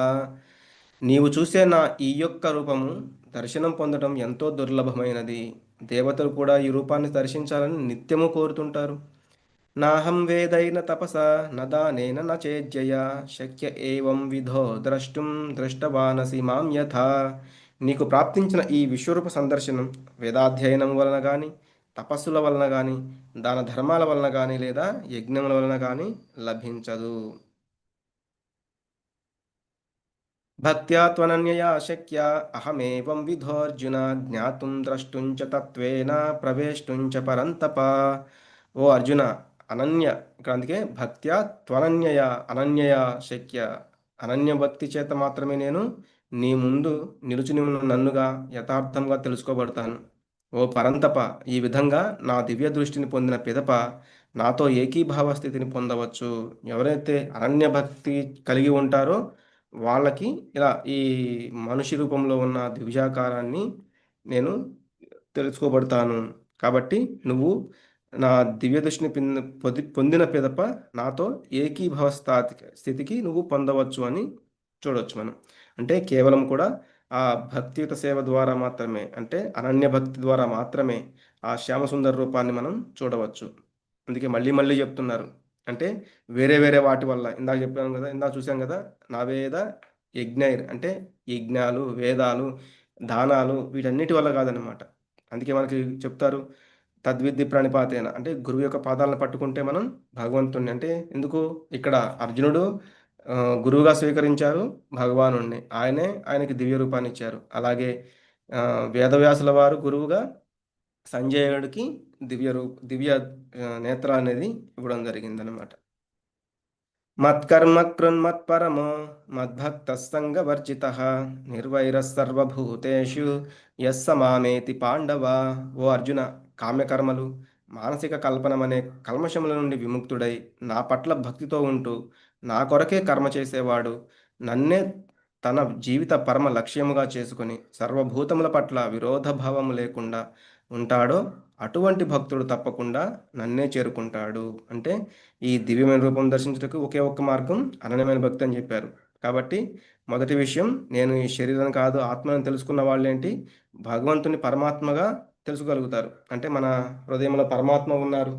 నీవు చూసే నా ఈ యొక్క రూపము దర్శనం పొందడం ఎంతో దుర్లభమైనది. దేవతలు కూడా ఈ రూపాన్ని దర్శించాలని నిత్యము కోరుతుంటారు. నాహం వేదైన తపసా నదానేన న చేజ్యయా శక్య ఏవం విధో ద్రష్టుం దృష్టవానసి మాం యథా. నీకు ప్రాప్తించిన ఈ విశ్వరూప సందర్శనం వేదాధ్యయనం వలన కానీ, తపస్సుల వలన కానీ, దాన ధర్మాల వలన కానీ, లేదా యజ్ఞముల వలన కానీ లభించదు. భక్త్యా త్వనన్యయా శక్య అహమేవం విధోర్జున జ్ఞాతుం ద్రష్టుం చ తత్వేన ప్రవేష్టుం చ పరంతప. ఓ అర్జున, అనన్య, ఇక్కడ అందుకే భక్త్యా త్వనన్యయ, అనన్యయ శక్య, అనన్య భక్తి చేత మాత్రమే నేను నీ ముందు నిలుచుని ఉన్న నన్నుగా యథార్థంగా తెలుసుకోబడతాను. ఓ పరంతప, ఈ విధంగా నా దివ్య దృష్టిని పొందిన పిదప నాతో ఏకీభావ స్థితిని పొందవచ్చు. ఎవరైతే అనన్య భక్తి కలిగి ఉంటారో వాళ్ళకి ఇలా ఈ మనిషి రూపంలో ఉన్న దివ్యాకారాన్ని నేను తెలుసుకోబడతాను. కాబట్టి నువ్వు నా దివ్య దృష్టిని పొందిన పిదప నాతో ఏకీభవ స్థితికి నువ్వు పొందవచ్చు అని చూడవచ్చు మనం. అంటే కేవలం కూడా ఆ భక్తియుత సేవ ద్వారా మాత్రమే, అంటే అనన్య భక్తి ద్వారా మాత్రమే ఆ శ్యామసుందర రూపాన్ని మనం చూడవచ్చు. అందుకే మళ్ళీ మళ్ళీ చెప్తున్నారు. అంటే వేరే వేరే వాటి వల్ల, ఇందాక చెప్పాను కదా, ఇందాక చూసాం కదా, నా వేద యజ్ఞైర్ అంటే యజ్ఞాలు, వేదాలు, దానాలు, వీటన్నిటి వల్ల కాదనమాట. అందుకే మనకి చెప్తారు తద్విద్ది ప్రణిపాతేన, అంటే గురువు యొక్క పాదాలను పట్టుకుంటే మనం భగవంతుణ్ణి, అంటే ఎందుకు ఇక్కడ అర్జునుడు గురువుగా స్వీకరించారు భగవానుణ్ణి, ఆయనకి దివ్య రూపాన్ని ఇచ్చారు. అలాగే వేదవ్యాసుల వారు గురువుగా సంజయుడికి దివ్య నేత్ర అనేది ఇవ్వడం జరిగిందనమాట. మత్కర్మ కృన్మత్పరమో మద్భక్త సంగవర్జిత నిర్వైర సర్వభూతేషు యస్స మామేతి పాండవ. ఓ అర్జున, కామ్యకర్మలు, మానసిక కల్పనమనే కల్మషముల నుండి విముక్తుడై నా పట్ల భక్తితో ఉంటూ నా కొరకే కర్మ చేసేవాడు, నన్నే తన జీవిత పరమ లక్ష్యముగా చేసుకుని సర్వభూతముల పట్ల విరోధ భావము లేకుండా ఉంటాడో అటువంటి భక్తుడు తప్పకుండా నన్నే చేరుకుంటాడు. అంటే ఈ దివ్యమైన రూపం దర్శించుటకు ఒకే ఒక్క మార్గం అనన్యమైన భక్తి అని చెప్పారు. కాబట్టి మొదటి విషయం, నేను ఈ శరీరం కాదు ఆత్మను తెలుసుకున్న వాళ్ళేంటి భగవంతుని పరమాత్మగా తెలుసుకోగలుగుతారు. అంటే మన హృదయంలో పరమాత్మ ఉన్నారు,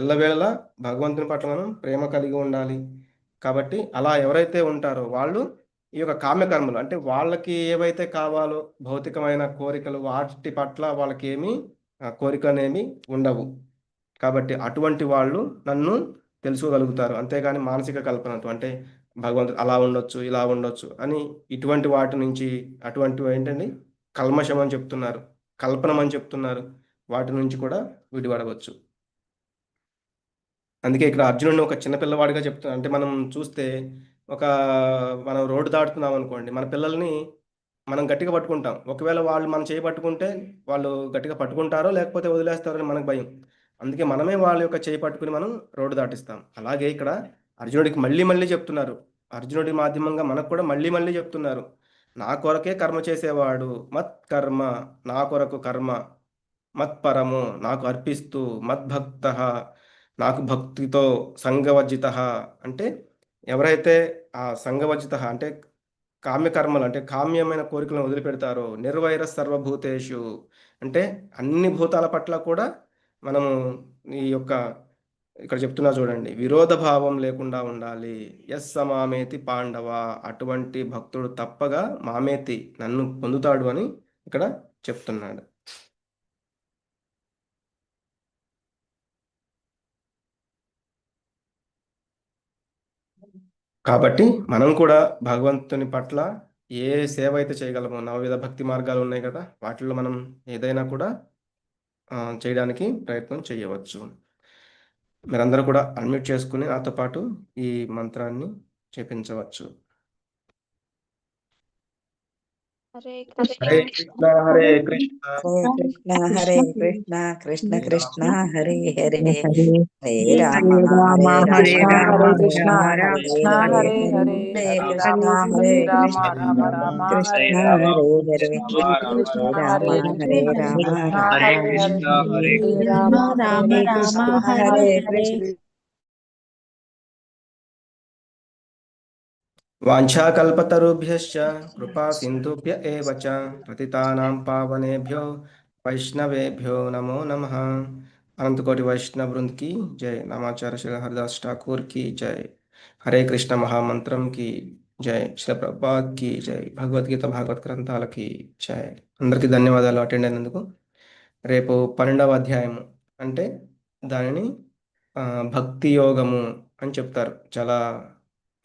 ఎల్లవేళలా భగవంతుని పట్ల మనం ప్రేమ కలిగి ఉండాలి. కాబట్టి అలా ఎవరైతే ఉంటారో వాళ్ళు ఈ యొక్క కామ్యకర్మలు, అంటే వాళ్ళకి ఏవైతే కావాలో భౌతికమైన కోరికలు, వాటి పట్ల వాళ్ళకి ఏమీ కోరికనేమి ఉండవు. కాబట్టి అటువంటి వాళ్ళు నన్ను తెలుసుకోగలుగుతారు. అంతేగాని మానసిక కల్పనతో, అంటే భగవంతుడు అలా ఉండొచ్చు, ఇలా ఉండొచ్చు అని ఇటువంటి వాటి నుంచి, అటువంటివి ఏంటండి కల్మషం అని చెప్తున్నారు, కల్పనం అని చెప్తున్నారు, వాటి నుంచి కూడా విడిపడవచ్చు. అందుకే ఇక్కడ అర్జునుడిని ఒక చిన్న పిల్లవాడిగా చెప్తున్నారు. అంటే మనం చూస్తే ఒక మనం రోడ్డు దాటుతున్నాం అనుకోండి, మన పిల్లల్ని మనం గట్టిగా పట్టుకుంటాం. ఒకవేళ వాళ్ళు మనం చేయి పట్టుకుంటే వాళ్ళు గట్టిగా పట్టుకుంటారో లేకపోతే వదిలేస్తారో అని మనకు భయం. అందుకే మనమే వాళ్ళ యొక్క చేయి పట్టుకుని మనం రోడ్డు దాటిస్తాం. అలాగే ఇక్కడ అర్జునుడికి మళ్ళీ మళ్ళీ చెప్తున్నారు. అర్జునుడి మాధ్యమంగా మనకు కూడా మళ్ళీ మళ్ళీ చెప్తున్నారు. నా కొరకే కర్మ చేసేవాడు మత్ కర్మ, నా కొరకు కర్మ, మత్పరము నాకు అర్పిస్తూ, మద్భక్త నాకు భక్తితో, సంగవర్జిత అంటే ఎవరైతే ఆ సంగవర్జిత అంటే కామ్యకర్మలు, అంటే కామ్యమైన కోరికలను వదిలిపెడతారో, నిర్వైర సర్వభూతేషు అంటే అన్ని భూతాల పట్ల కూడా మనము ఈ యొక్క ఇక్కడ చెప్తున్నా చూడండి, విరోధ భావం లేకుండా ఉండాలి. ఎస్ మామేతి పాండవ, అటువంటి భక్తుడు తప్పగా మామేతి నన్ను పొందుతాడు అని ఇక్కడ చెప్తున్నాడు. కాబట్టి మనం కూడా భగవంతుని పట్ల ఏ సేవ అయితే చేయగలమో, నవవిధ భక్తి మార్గాలు ఉన్నాయి కదా, వాటిల్లో మనం ఏదైనా కూడా చేయడానికి ప్రయత్నం చేయవచ్చు. మీరందరూ కూడా అన్మ్యూట్ చేసుకుని నాతో పాటు ఈ మంత్రాన్ని జపించవచ్చు. హరే హరే కృష్ణ కృష్ణ హరే కృష్ణ హరే కృష్ణ కృష్ణ కృష్ణ హరే హరే హరే రామ హరే రామ హరే హరే రామ రామ హరే కృష్ణ రామ రామ హరే రామ హరే కృష్ణ హరే హరే హరే హరే హరే కృష్ణ రామ హరే హరే రామ కృష్ణ రామ రామ కృష్ణ హరే హరే హరే హరే కృష్ణ హరే రామ హరే కృష్ణ హరే హరే రామ కృష్ణ రామ హరే హరే హరే హరే హరే రామ రామ హరే కృష్ణ కృష్ణ హరే హరే కృష్ణ. వాంఛాకల్పతరుభ్యశ్చ కృపా సింధుభ్య ఏవ చ పతితానాం పావనేభ్యో వైష్ణవేభ్యో నమో నమః. అనంతకోటి వైష్ణవ వృంద్ की जय. नामाचार्य श्री हरिदास ठाकुर की जय. హరే కృష్ణ మహామంత్రం की జై. శ్రీ ప్రభుపాద్ की జై. భగవద్గీత భాగవత్ గ్రంథాలకి జై. అందరికీ ధన్యవాదాలు అటెండ్ అయినందుకు. రేపు 12వ అధ్యాయము అంటే దానిని ఆ, భక్తి యోగము అని చెప్తారు. చాలా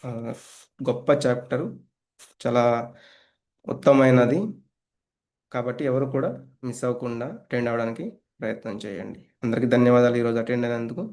ఆ, గొప్ప చాప్టరు, చాలా ఉత్తమమైనది. కాబట్టి ఎవరు కూడా మిస్ అవ్వకుండా అటెండ్ అవ్వడానికి ప్రయత్నం చేయండి. అందరికీ ధన్యవాదాలు ఈరోజు అటెండ్ అయినందుకు.